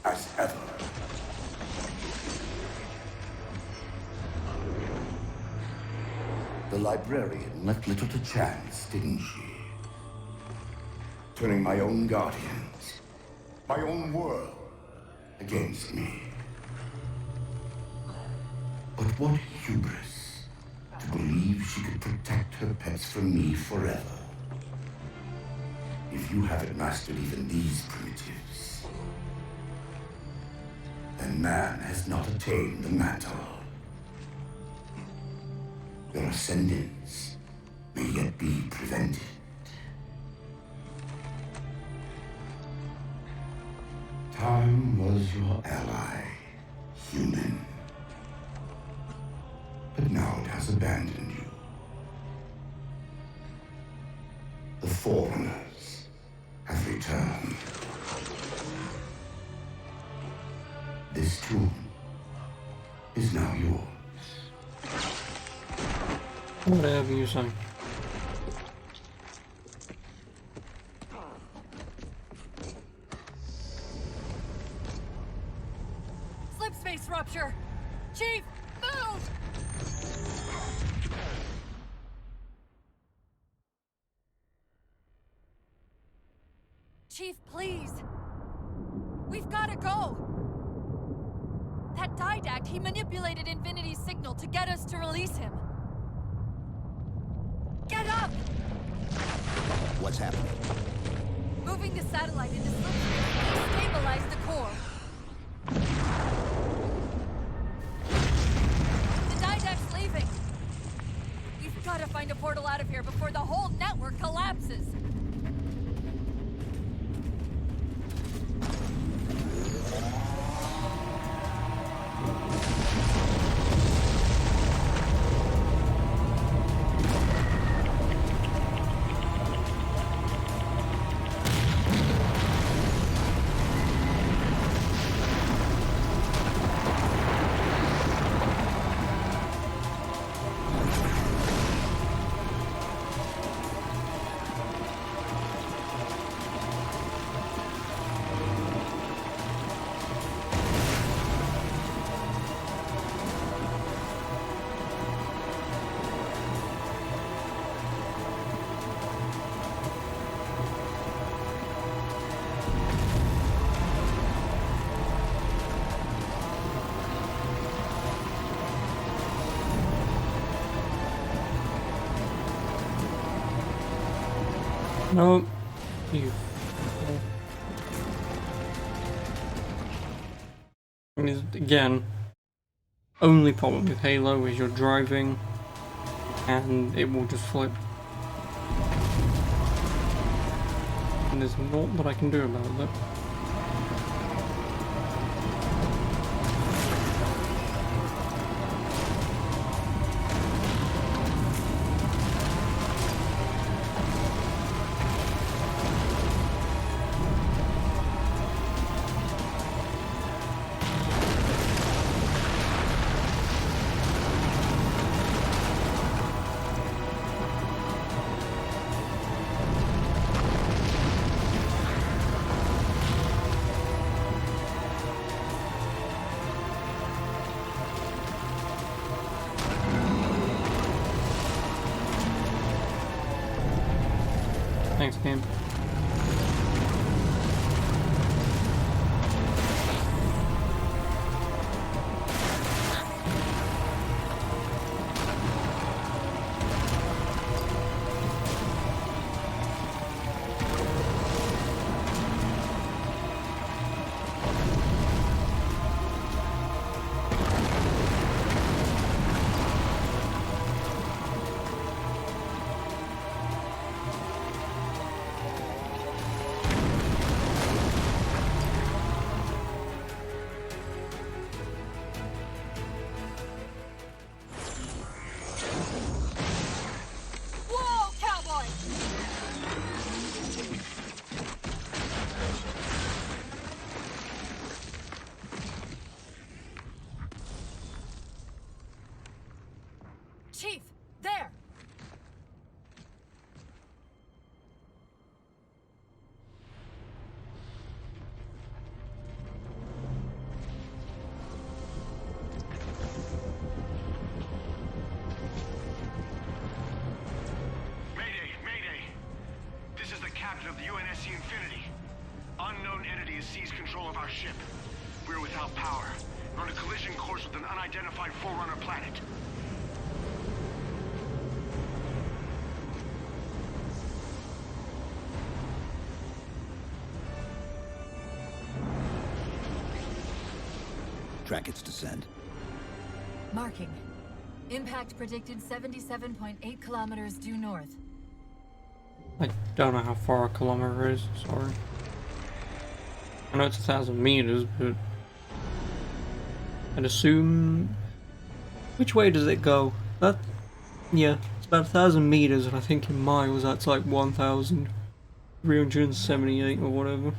as ever. The librarian left little to chance, didn't she? Turning my own guardians, my own world, against me. But what hubris to believe she could protect her pets from me forever. If you haven't mastered even these primitives, then man has not attained the mantle. Your ascendance may yet be prevented. Time was your ally, human. But now it has abandoned you.
The Forerunners have returned. This tomb is now yours.
Whatever you say.
Slip space rupture! Chief, move! Chief, please! We've gotta go! That Didact, he manipulated Infinity's signal to get us to release him. Get up!
What's happening?
Moving the satellite into slip space will stabilize the core. The Didact's leaving. We've gotta find a portal out of here before the whole network collapses.
No, you. I mean, again, only problem with Halo is you're driving and it will just flip. And there's not that I can do about that. Thanks, game.
Whoa, cowboy! Chief, there!
Mayday! Mayday! This is the captain of the UNSC Infinity. Unknown entity has seized control of our ship. We're without power. We're on a collision course with an unidentified Forerunner planet.
Track its descent.
Marking. Impact predicted 77.8 kilometers due north.
I don't know how far a kilometer is, sorry. I know it's 1,000 meters, but I'd assume... Which way does it go? That... yeah, it's about 1,000 meters, and I think in miles that's like 1,378 or whatever.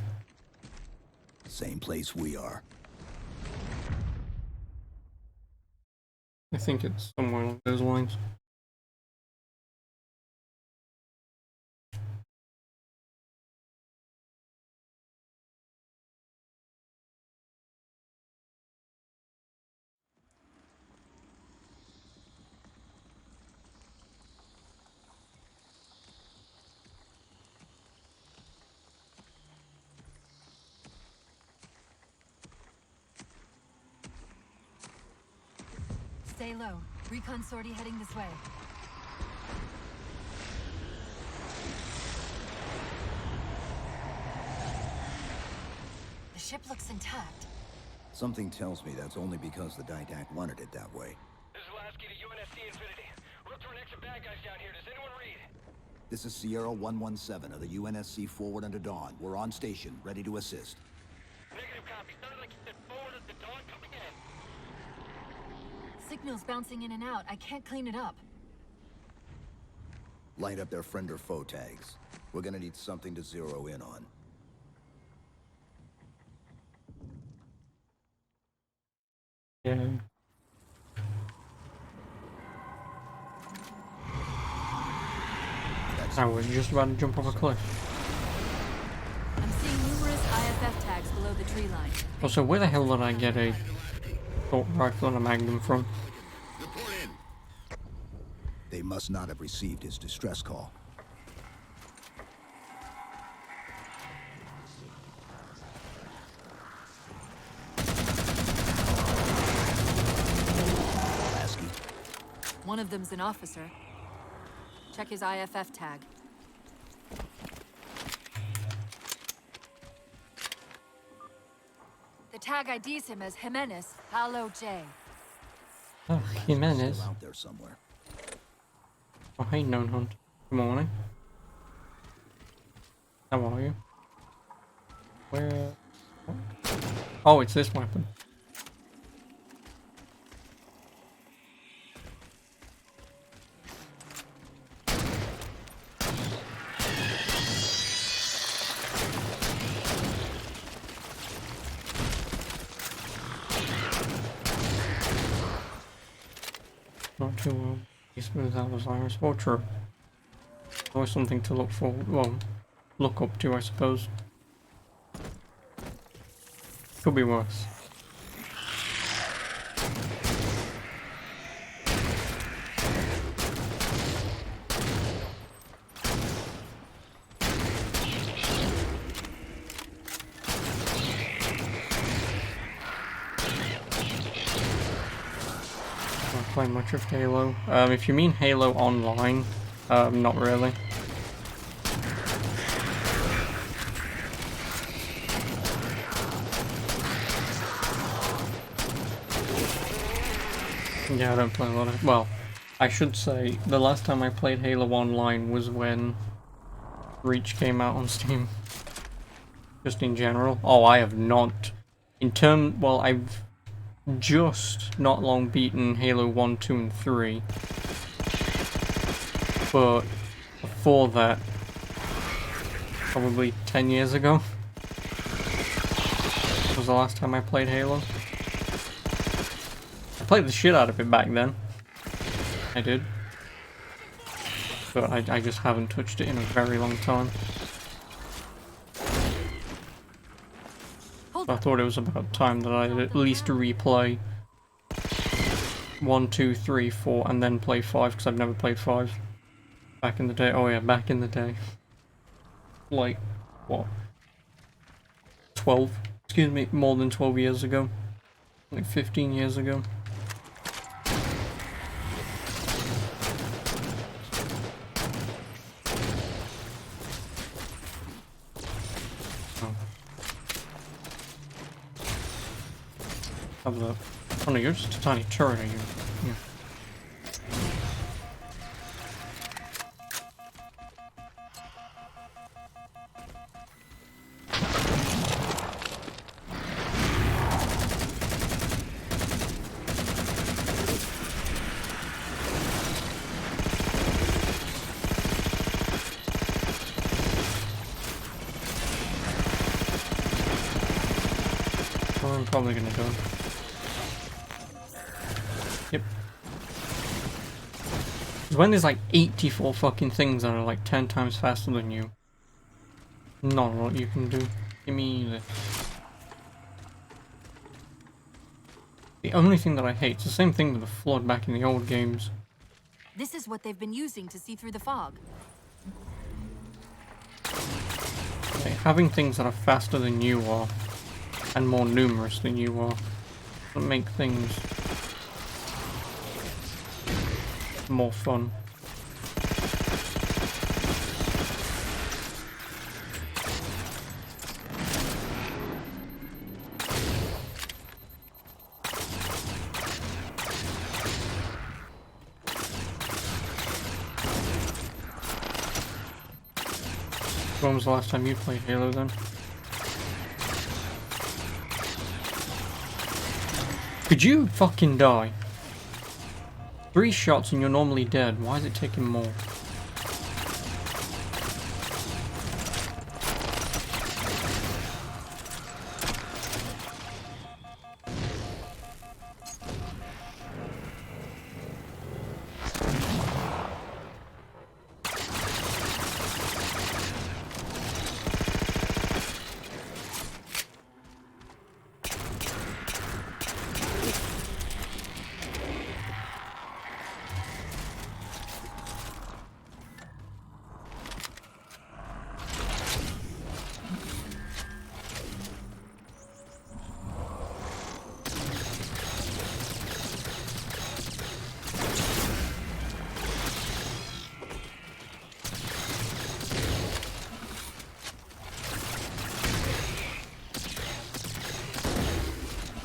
Same place we are.
I think it's somewhere along those lines.
Stay low. Recon sortie heading this way. The ship looks intact.
Something tells me that's only because the Didact wanted it that way.
This is Lasky to UNSC Infinity. We're up to our next bad guys down here. Does anyone read?
This is Sierra 117 of the UNSC Forward Unto Dawn. We're on station, ready to assist.
Negative copy. Sounded like you said forward at the dawn coming in.
Signal's bouncing in and out. I can't clean it up.
Light up their friend or foe tags. We're gonna need something to zero in on.
Yeah. I was just about to jump off a cliff.
I'm seeing numerous IFF tags below the tree line.
Also, where the hell did I get a assault rifle and a magnum from?
Report in.
They must not have received his distress call. Lasky.
One of them's an officer. Check his IFF tag. The tag IDs him as Jimenez, Halo J.
Oh, Jimenez.
Still out there somewhere.
Oh, hey, Known Hunt. Good morning. How are you? Where? Oh, it's this weapon. Not too well. He smooths out his iris. Well, true. Always something to look for. Well, look up to, I suppose. Could be worse. Play much of Halo. If you mean Halo Online, not really. Yeah, I don't play a lot of. Well, I should say the last time I played Halo Online was when Reach came out on Steam. Just in general. Oh, I have not. Well, I've just not long beaten Halo 1, 2, and 3. But before that, probably 10 years ago, was the last time I played Halo. I played the shit out of it back then. I did. But I just haven't touched it in a very long time. I thought it was about time that I'd at least replay 1, 2, 3, 4, and then play 5, because I've never played 5. Back in the day. Oh yeah, back in the day. Like, what? 12? Excuse me, more than 12 years ago. Like 15 years ago. Have that. Oh no, you're just a tiny turret, are you? Yeah. I'm probably gonna do. Yep. When there's like 84 fucking things that are like 10 times faster than you, not what you can do. Give me this. The only thing that I hate, it's the same thing with the flood back in the old games.
This is what they've been using to see through the fog.
Like, having things that are faster than you are, and more numerous than you are, that make things more fun. When was the last time you played Halo then? Could you fucking die? 3 shots and you're normally dead. Why is it taking more?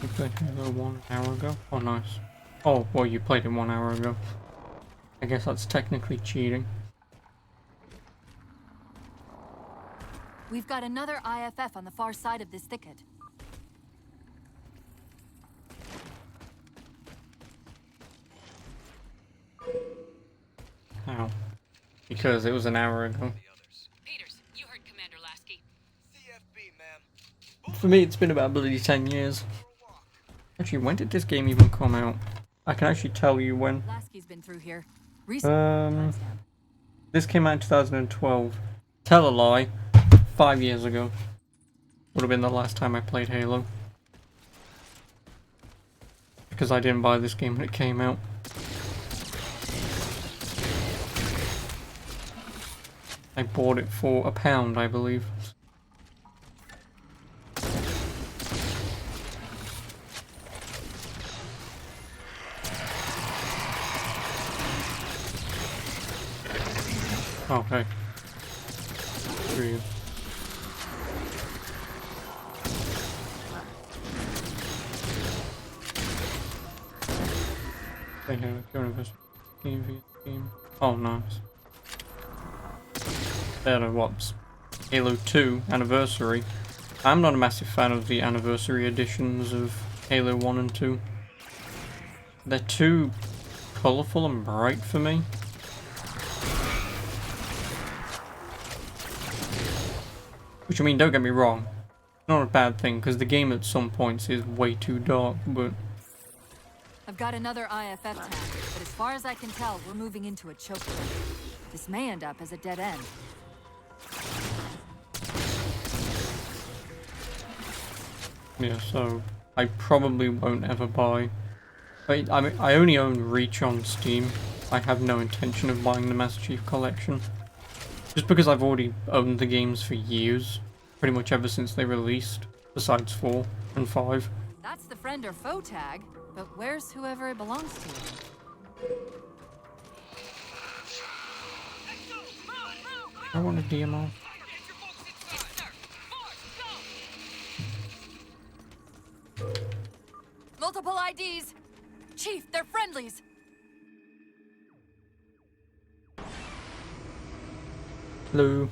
You played Halo 1 hour ago? Oh, nice. Oh, well, you played it 1 hour ago. I guess that's technically cheating.
We've got another IFF on the far side of this thicket.
How? Because it was an hour ago.
Peters, you heard Commander Lasky.
CFB, ma'am.
For me, it's been about bloody 10 years. Actually, when did this game even come out? I can actually tell you when.
Lasky's been through here. Recently.
This came out in 2012. Tell a lie. 5 years ago. Would have been the last time I played Halo. Because I didn't buy this game when it came out. I bought it for £1, I believe. Okay. Breathe. They have a universe team. Oh, nice. They're what's Halo 2 Anniversary. I'm not a massive fan of the Anniversary editions of Halo 1 and 2. They're too colourful and bright for me. Which, I mean, don't get me wrong, not a bad thing, because the game at some points is way too dark, but...
I've got another IFF tag, but as far as I can tell, we're moving into a choke point. This may end up as a dead end.
Yeah, so I probably won't ever buy... I mean, I only own Reach on Steam. I have no intention of buying the Master Chief Collection. Just because I've already owned the games for years, pretty much ever since they released, besides 4 and 5.
That's the friend or foe tag, but where's whoever it belongs to?
I want a DMR.
Multiple IDs! Chief, they're friendlies!
Hello.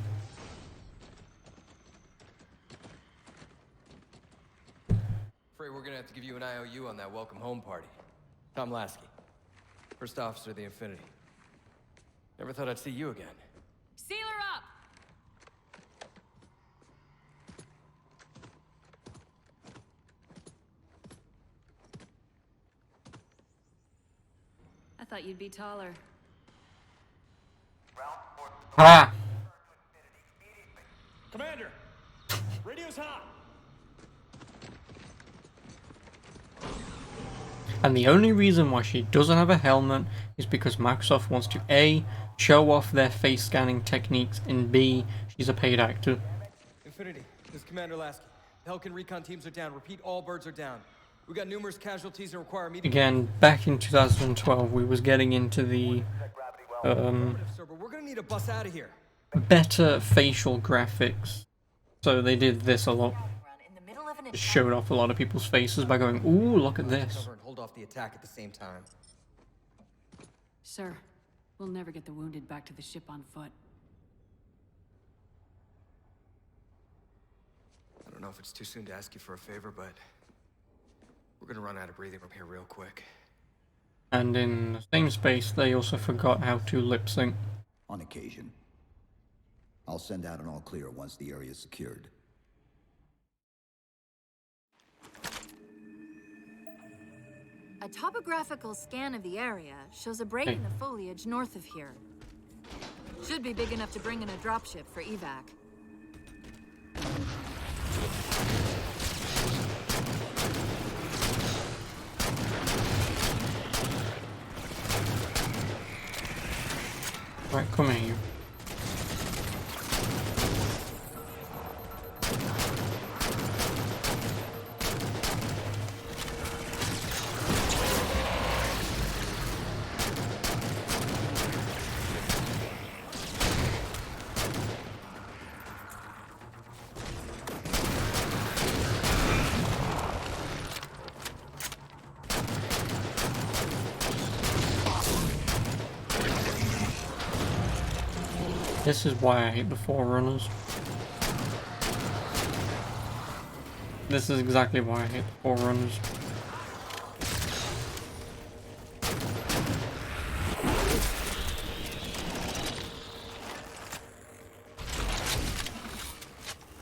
Afraid we're gonna have to give you an IOU on that welcome home party. Tom Lasky, first officer of the Infinity. Never thought I'd see you again.
Seal her up! thought you'd be taller.
Ah!
Commander, radio's hot.
And the only reason why she doesn't have a helmet is because Microsoft wants to A, show off their face scanning techniques, and B, she's a paid actor.
Infinity, this is Commander Lasky. The Helkin recon teams are down. Repeat, all birds are down. We got numerous casualties and require immediate...
Again, back in 2012, we was getting into the
Sir, but we're gonna need a bus out of here.
better facial graphics. So they did this a lot. Just showed off a lot of people's faces by going, ooh, look at this.
Cover and hold off the attack at the same time.
Sir, we'll never get the wounded back to the ship on foot.
I don't know if it's too soon to ask you for a favor, but we're gonna run out of breathing room here real quick.
And in the same space, they also forgot how to lip sync.
On occasion. I'll send out an all clear once the area is secured.
A topographical scan of the area shows a break in the foliage north of here. Should be big enough to bring in a dropship for evac.
Right, come here, you. This is why I hate the Forerunners. This is exactly why I hate the Forerunners.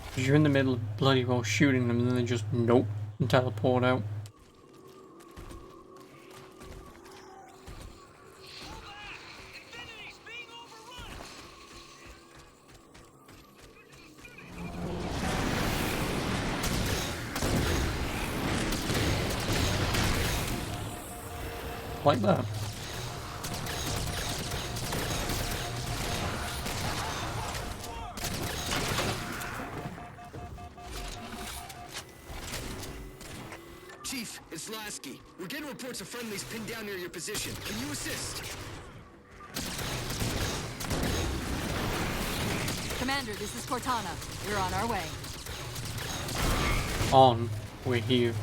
Because you're in the middle of bloody well shooting them and then they just nope and teleport out. Like that.
Chief, it's Lasky. We're getting reports of friendlies pinned down near your position. Can you assist?
Commander, this is Cortana. We're on our way.
On. We're here.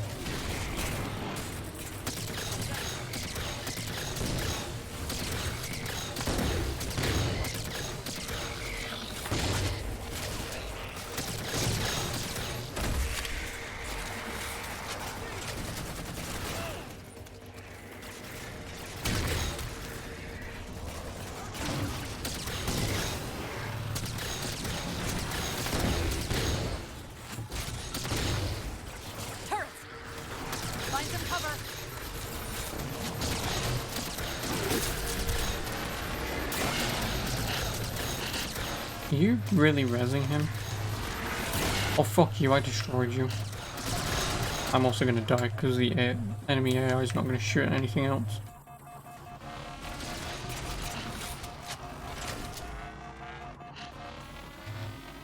Are you really rezzing him? Oh fuck you, I destroyed you. I'm also gonna die because the enemy AI is not gonna shoot at anything else.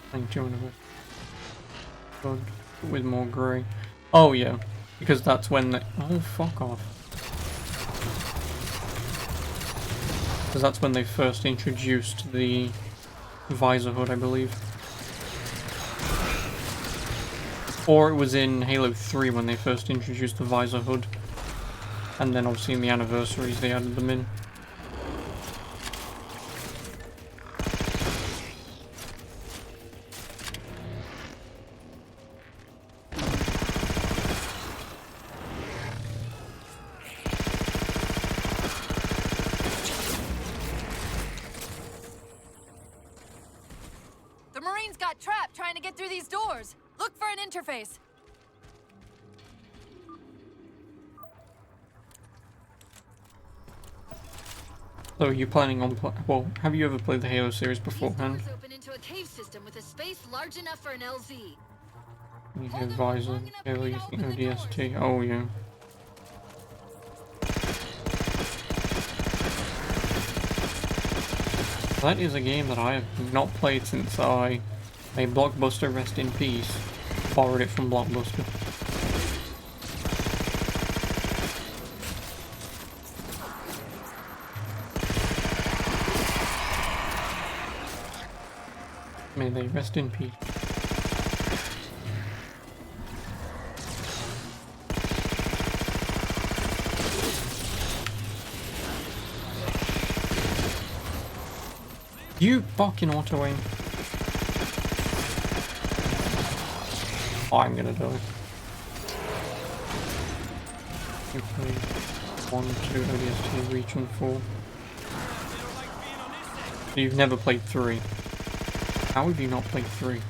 I think 200 good with more grey. Oh yeah, because that's when they... Oh fuck off. Because that's when they first introduced the visor hood, I believe. Or it was in Halo 3 when they first introduced the visor hood. And then obviously in the anniversaries they added them in.
The Marines got trapped trying to get through these doors. Look for an interface.
So are you planning on well, have you ever played the Halo series beforehand?
Doors open into a cave system with a space large enough for an LZ.
You have visor, Halo using ODST. Oh yeah. That is a game that I have not played since I made Blockbuster, rest in peace. Borrowed it from Blockbuster. May they rest in peace. You fucking auto aim. I'm gonna die. You play 1, 2, ODST, region 4. So you've never played 3. How have you not played 3?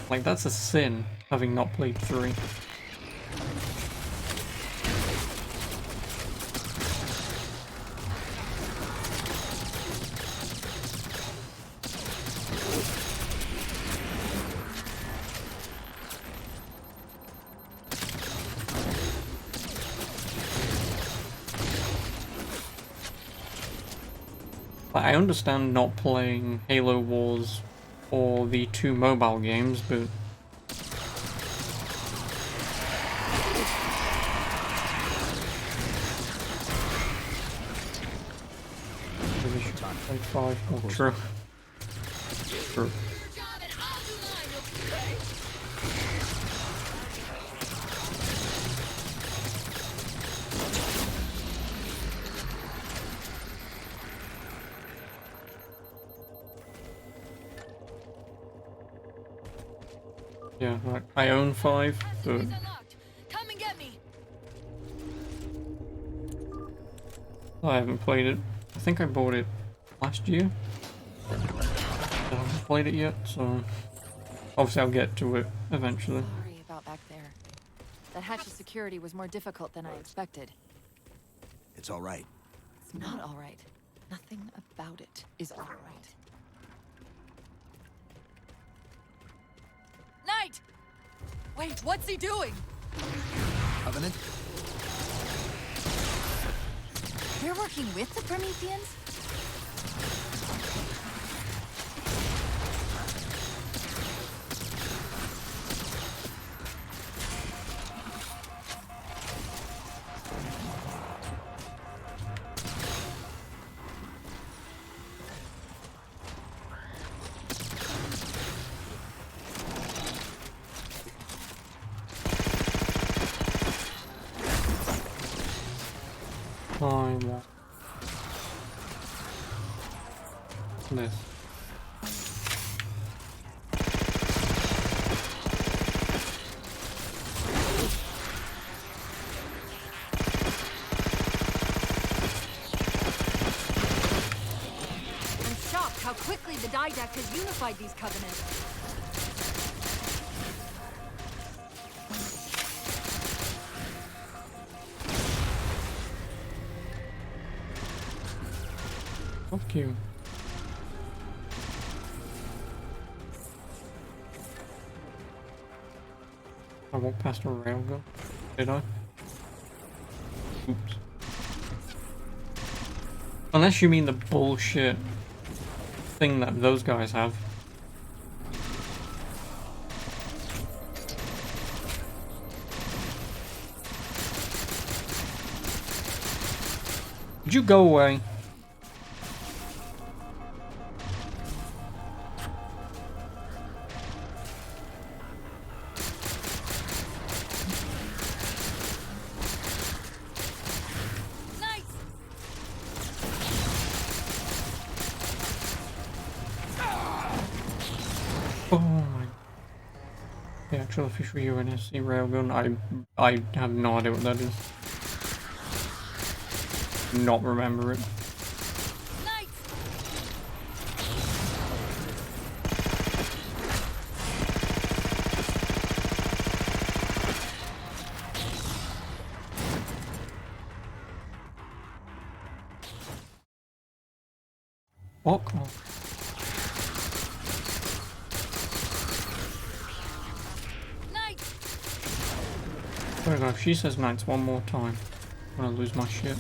Like, that's a sin, having not played 3. I understand not playing Halo Wars or the 2 mobile games, but maybe should play 5. Oh, true. True. Yeah, right. I own 5, but
Come and get me.
I haven't played it. I think I bought it last year. I haven't played it yet, so obviously I'll get to it eventually.
Sorry about back there. That hatch of security was more difficult than I expected.
It's all right.
It's not all right. Nothing about it is all right. Knight! Wait, what's he doing?
Covenant?
You're working with the Prometheans?
I want this.
I'm shocked how quickly the Didact has unified these covenants.
Fuck you. I walked past a railgun. Did I? Oops. Unless you mean the bullshit thing that those guys have. Would you go away? Oh my. The actual official UNSC railgun, I have no idea what that is. Not remember it. Fuck off. There we go, if she says knights one more time, I'm gonna lose my shit.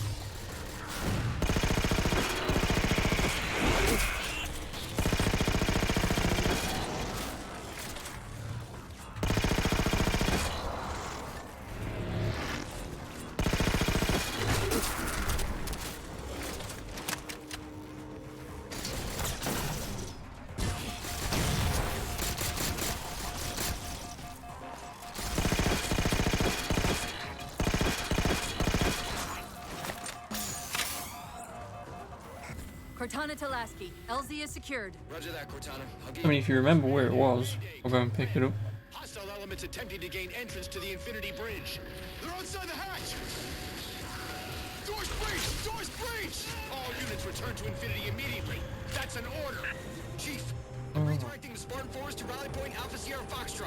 Cortana to Lasky. LZ is secured.
Roger that, Cortana.
I mean, if you remember where it was, I'll go and pick it up.
Hostile elements attempting to gain entrance to the Infinity Bridge. They're outside the hatch! Doors breached! Doors breached! All units return to Infinity immediately. That's an order. Chief, I'm redirecting the Spartan Force to Rally Point Alpha Sierra Foxtrot.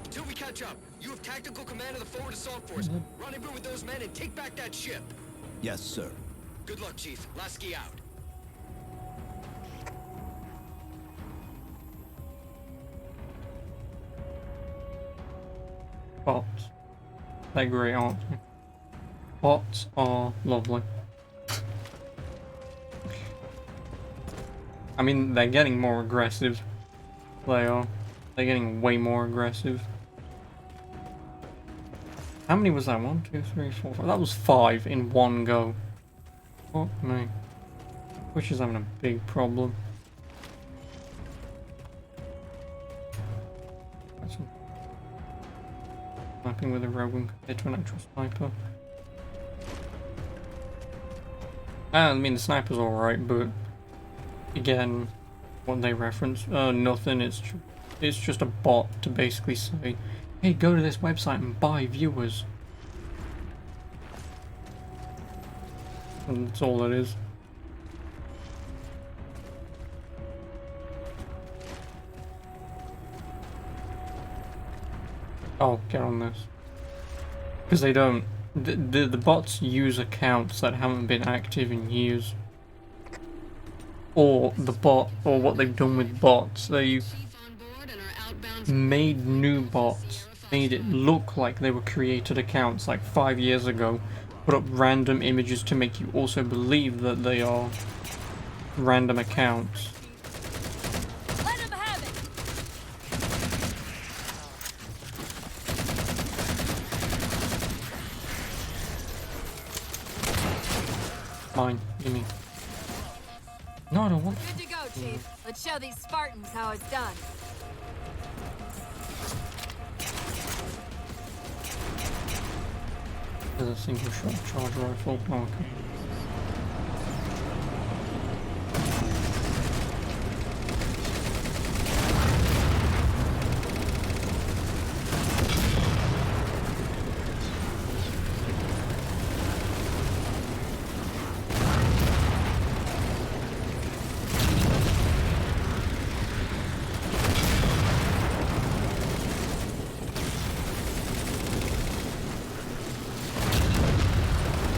Until we catch up, you have tactical command of the forward assault force. Rendezvous with those men and take back that ship.
Yes, sir.
Good luck, Chief. Lasky out.
Bots. They're great, aren't they? Bots are lovely. I mean, they're getting more aggressive. They are. They're getting way more aggressive. How many was that? 1, 2, 3, 4, 5. That was 5 in one go. Fuck me. Which is having a big problem. That's sniping with a rogue compared to an actual sniper. I mean, the sniper's alright, but again, what they reference, nothing. It's just a bot to basically say, hey, go to this website and buy viewers. And that's all it is. Oh, get on this. Because they don't... The bots use accounts that haven't been active in years. Or the bot, or what they've done with bots. They've made new bots. Made it look like they were created accounts like 5 years ago. Put up random images to make you also believe that they are random accounts. Fine, gimme. No, I don't want.
Good to go, Chief. Let's show these Spartans how it's done.
There's a single shot charge rifle. Oh, okay.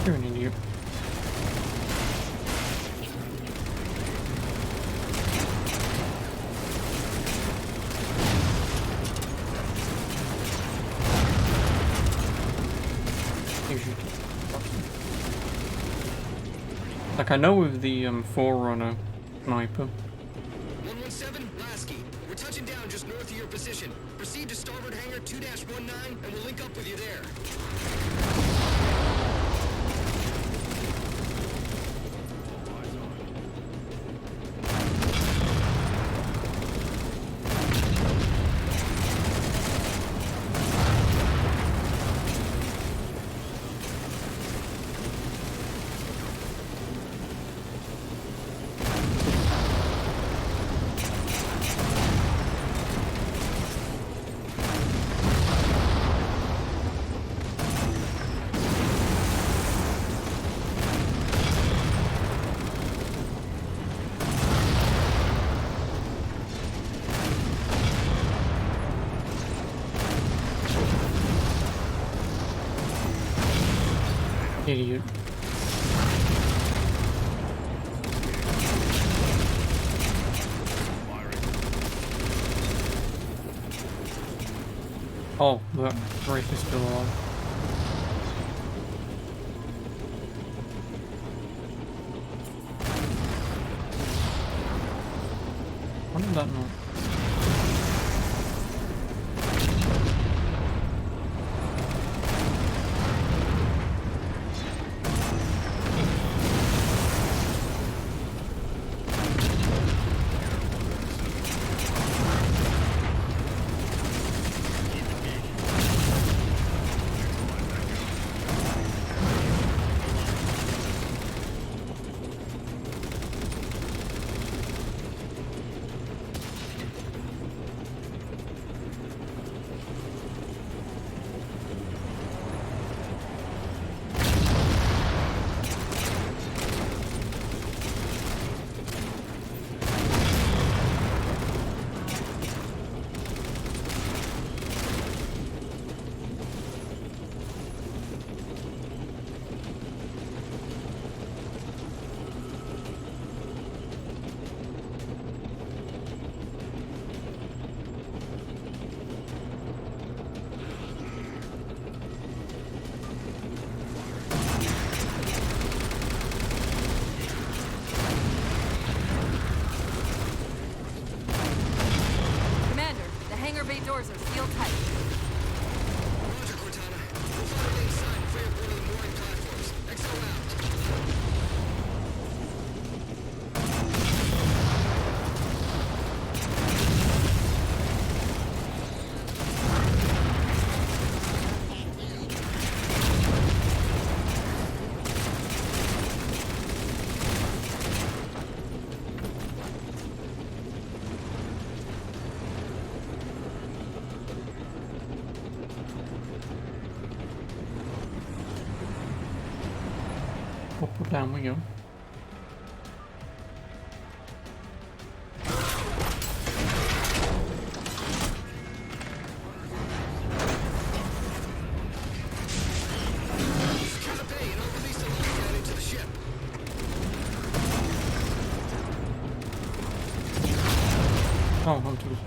You're an idiot. Like, I know with the Forerunner sniper.
117, Lasky. We're touching down just north of your position. Proceed to starboard hangar 2-19 and we'll link up with you there.
Idiot. Oh, that Wraith is still alive. Why did that not?
doors are sealed tight.
Roger, Cortana. We'll find a inside before you're boarding the mooring platforms. Exo out.
Up or down we go.
Secure the bay and I'll release the launch pad into the ship.
Oh, hunters.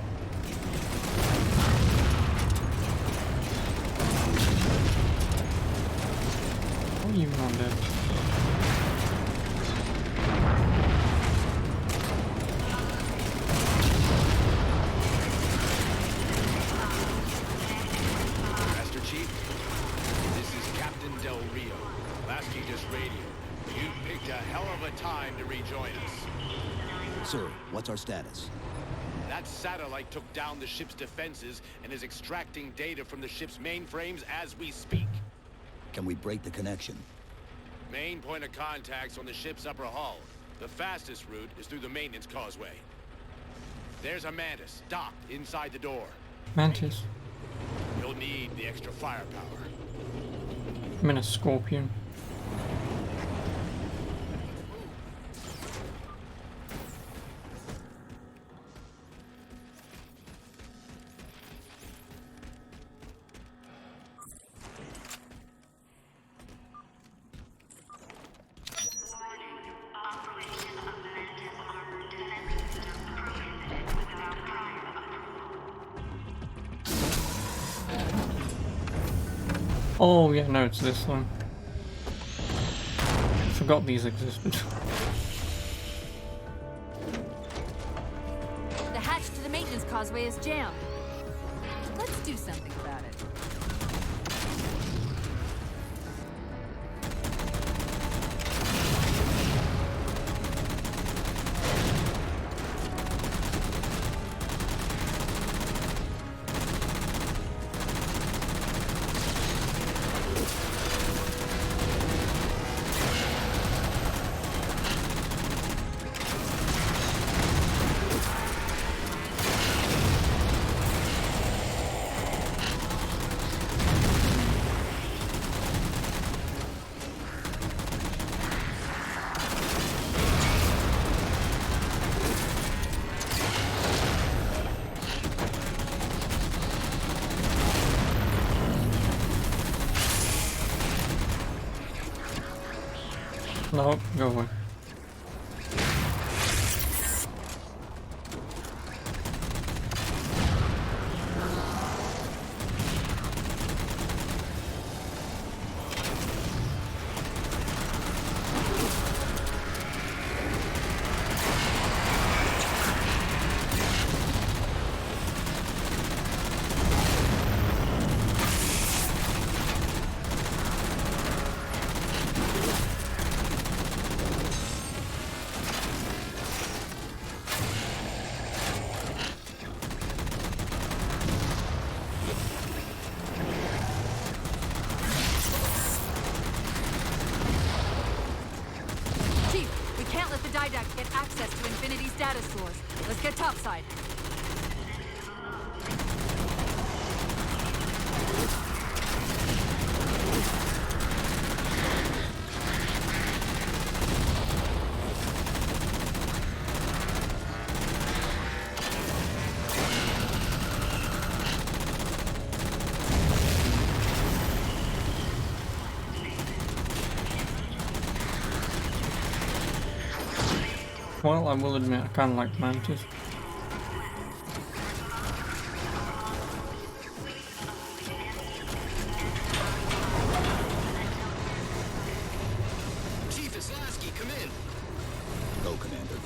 How are you not dead?
Master Chief, this is Captain Del Rio. Lasky just radioed. You picked a hell of a time to rejoin us.
Sir, what's our status?
That satellite took down the ship's defenses and is extracting data from the ship's mainframes as we speak.
Can we break the connection?
Main point of contact's on the ship's upper hull. The fastest route is through the maintenance causeway. There's a Mantis docked inside the door.
Mantis.
You'll need the extra firepower.
I'm in a Scorpion. Oh yeah, no, it's this one. Forgot these existed.
The hatch to the maintenance causeway is jammed. Let's do something about it.
No, go away.
can't let the Didact get access to Infinity's data stores. Let's get topside.
Well, I will admit, I kind of like Mantis.
Chief, it's Lasky. Come in.
Go, Commander.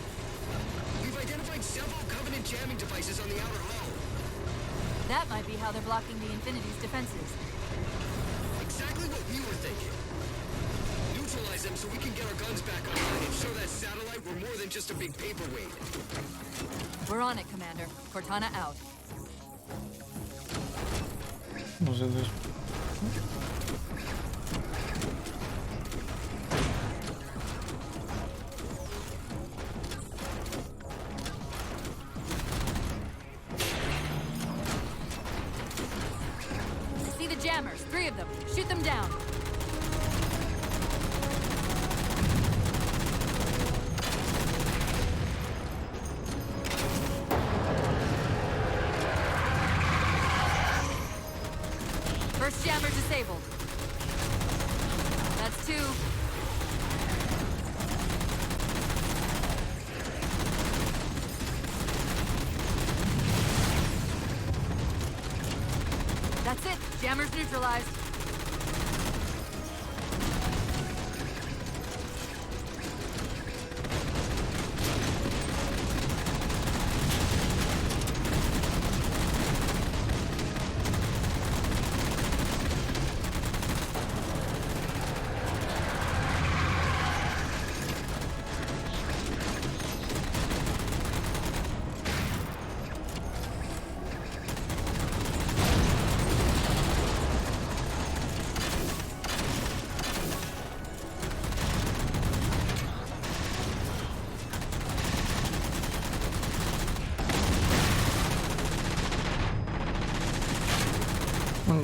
We've identified several Covenant jamming devices on the outer hull.
That might be how they're blocking the Infinity's defenses.
Exactly what we were thinking. Neutralize them so we can get our guns back online and show that satellite we're more than just a big paperweight.
We're on it, Commander. Cortana out.
Was it this?
See the jammers, 3 of them. Shoot them down. First jammer disabled. That's 2. That's it. Jammers neutralized.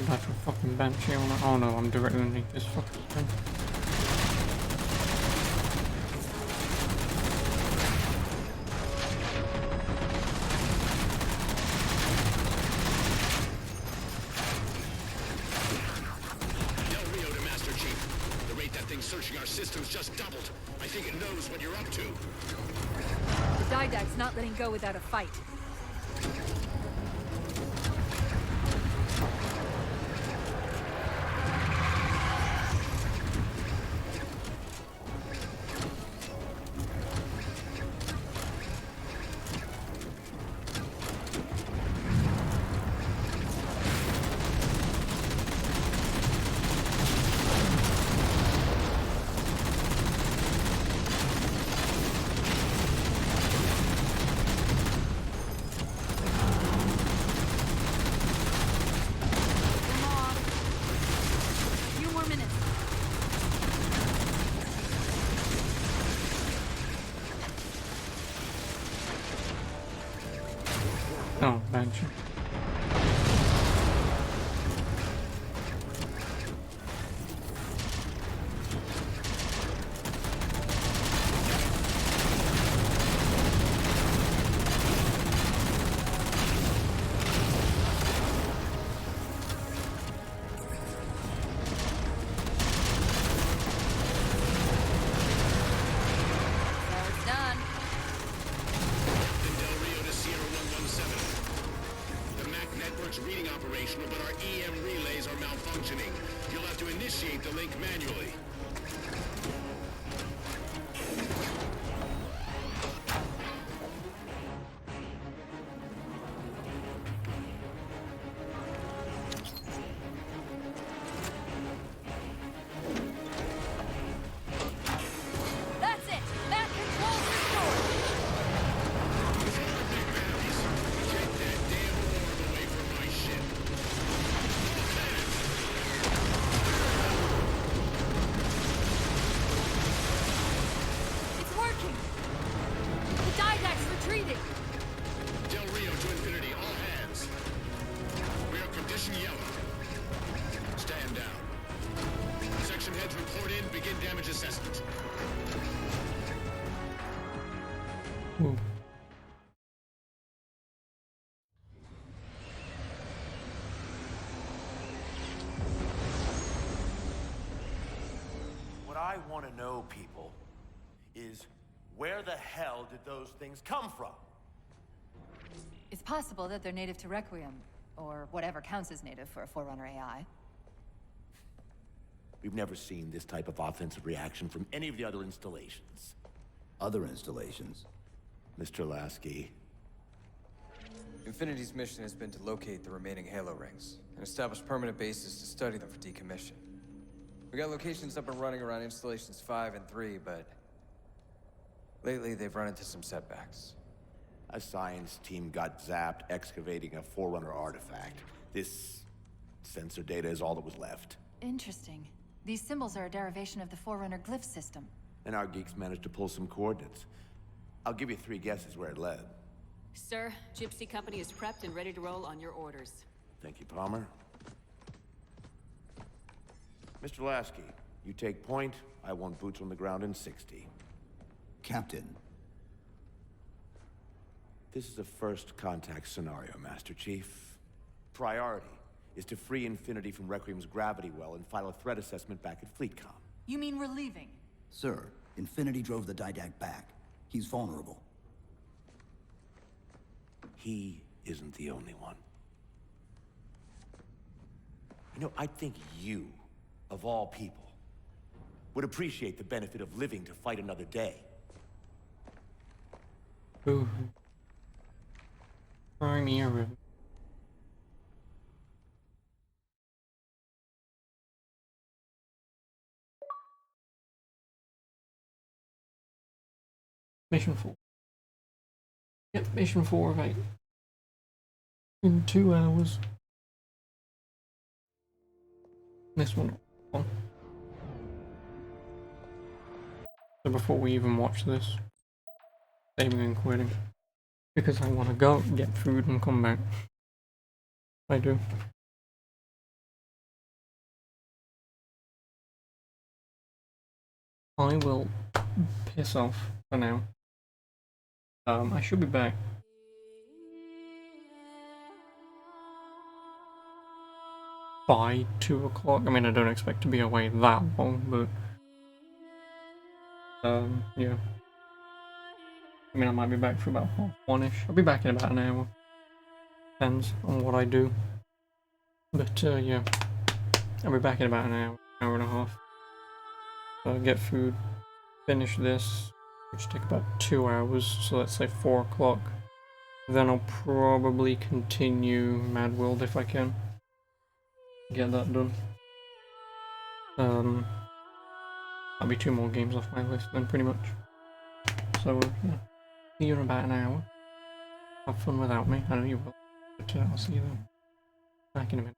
That's a fucking Banshee on it. Oh no, I'm directly underneath this fucking thing.
Del Rio to Master Chief. The rate that thing's searching our systems just doubled. I think it knows what you're up to.
The Didact's not letting go without a fight.
Oh, Banshee.
Reading operational, but our EM relays are malfunctioning. You'll have to initiate the link manually.
That's it! That controls the store! Reading.
Del Rio to Infinity, all hands. We are condition yellow. Stand down. Section heads report in, begin damage assessment.
Ooh.
What I want to know, people, is where the hell did those things come from?
It's possible that they're native to Requiem, or whatever counts as native for a Forerunner AI.
We've never seen this type of offensive reaction from any of the other installations.
Other installations?
Mr. Lasky.
Infinity's mission has been to locate the remaining Halo rings, and establish permanent bases to study them for decommission. We got locations up and running around installations 5 and 3, but lately they've run into some setbacks.
A science team got zapped excavating a Forerunner artifact. This sensor data is all that was left.
Interesting. These symbols are a derivation of the Forerunner glyph system.
And our geeks managed to pull some coordinates. I'll give you 3 guesses where it led.
Sir, Gypsy Company is prepped and ready to roll on your orders.
Thank you, Palmer. Mr. Lasky, you take point. I want boots on the ground in 60.
Captain.
This is a first contact scenario, Master Chief. Priority is to free Infinity from Requiem's gravity well and file a threat assessment back at FleetCom.
You mean we're leaving?
Sir, Infinity drove the Didact back. He's vulnerable.
He isn't the only one. You know, I think you, of all people, would appreciate the benefit of living to fight another day.
Ooh. Primary. Mission 4. Yep, mission 4 of 8. In 2 hours. This one. So before we even watch this, saving and quitting. Because I want to go get food and come back. I do. I will piss off for now. I should be back. By 2 o'clock. I mean, I don't expect to be away that long, but yeah. I mean, I might be back for about 1-ish. I'll be back in about an hour. Depends on what I do. But yeah, I'll be back in about an hour and a half. Get food, finish this, which take about 2 hours, so let's say 4 o'clock. Then I'll probably continue Mad World if I can. Get that done. That'll be 2 more games off my list then, pretty much. So yeah, see you in about an hour. Have fun without me, I know you will. But I'll see you then. Back in a minute.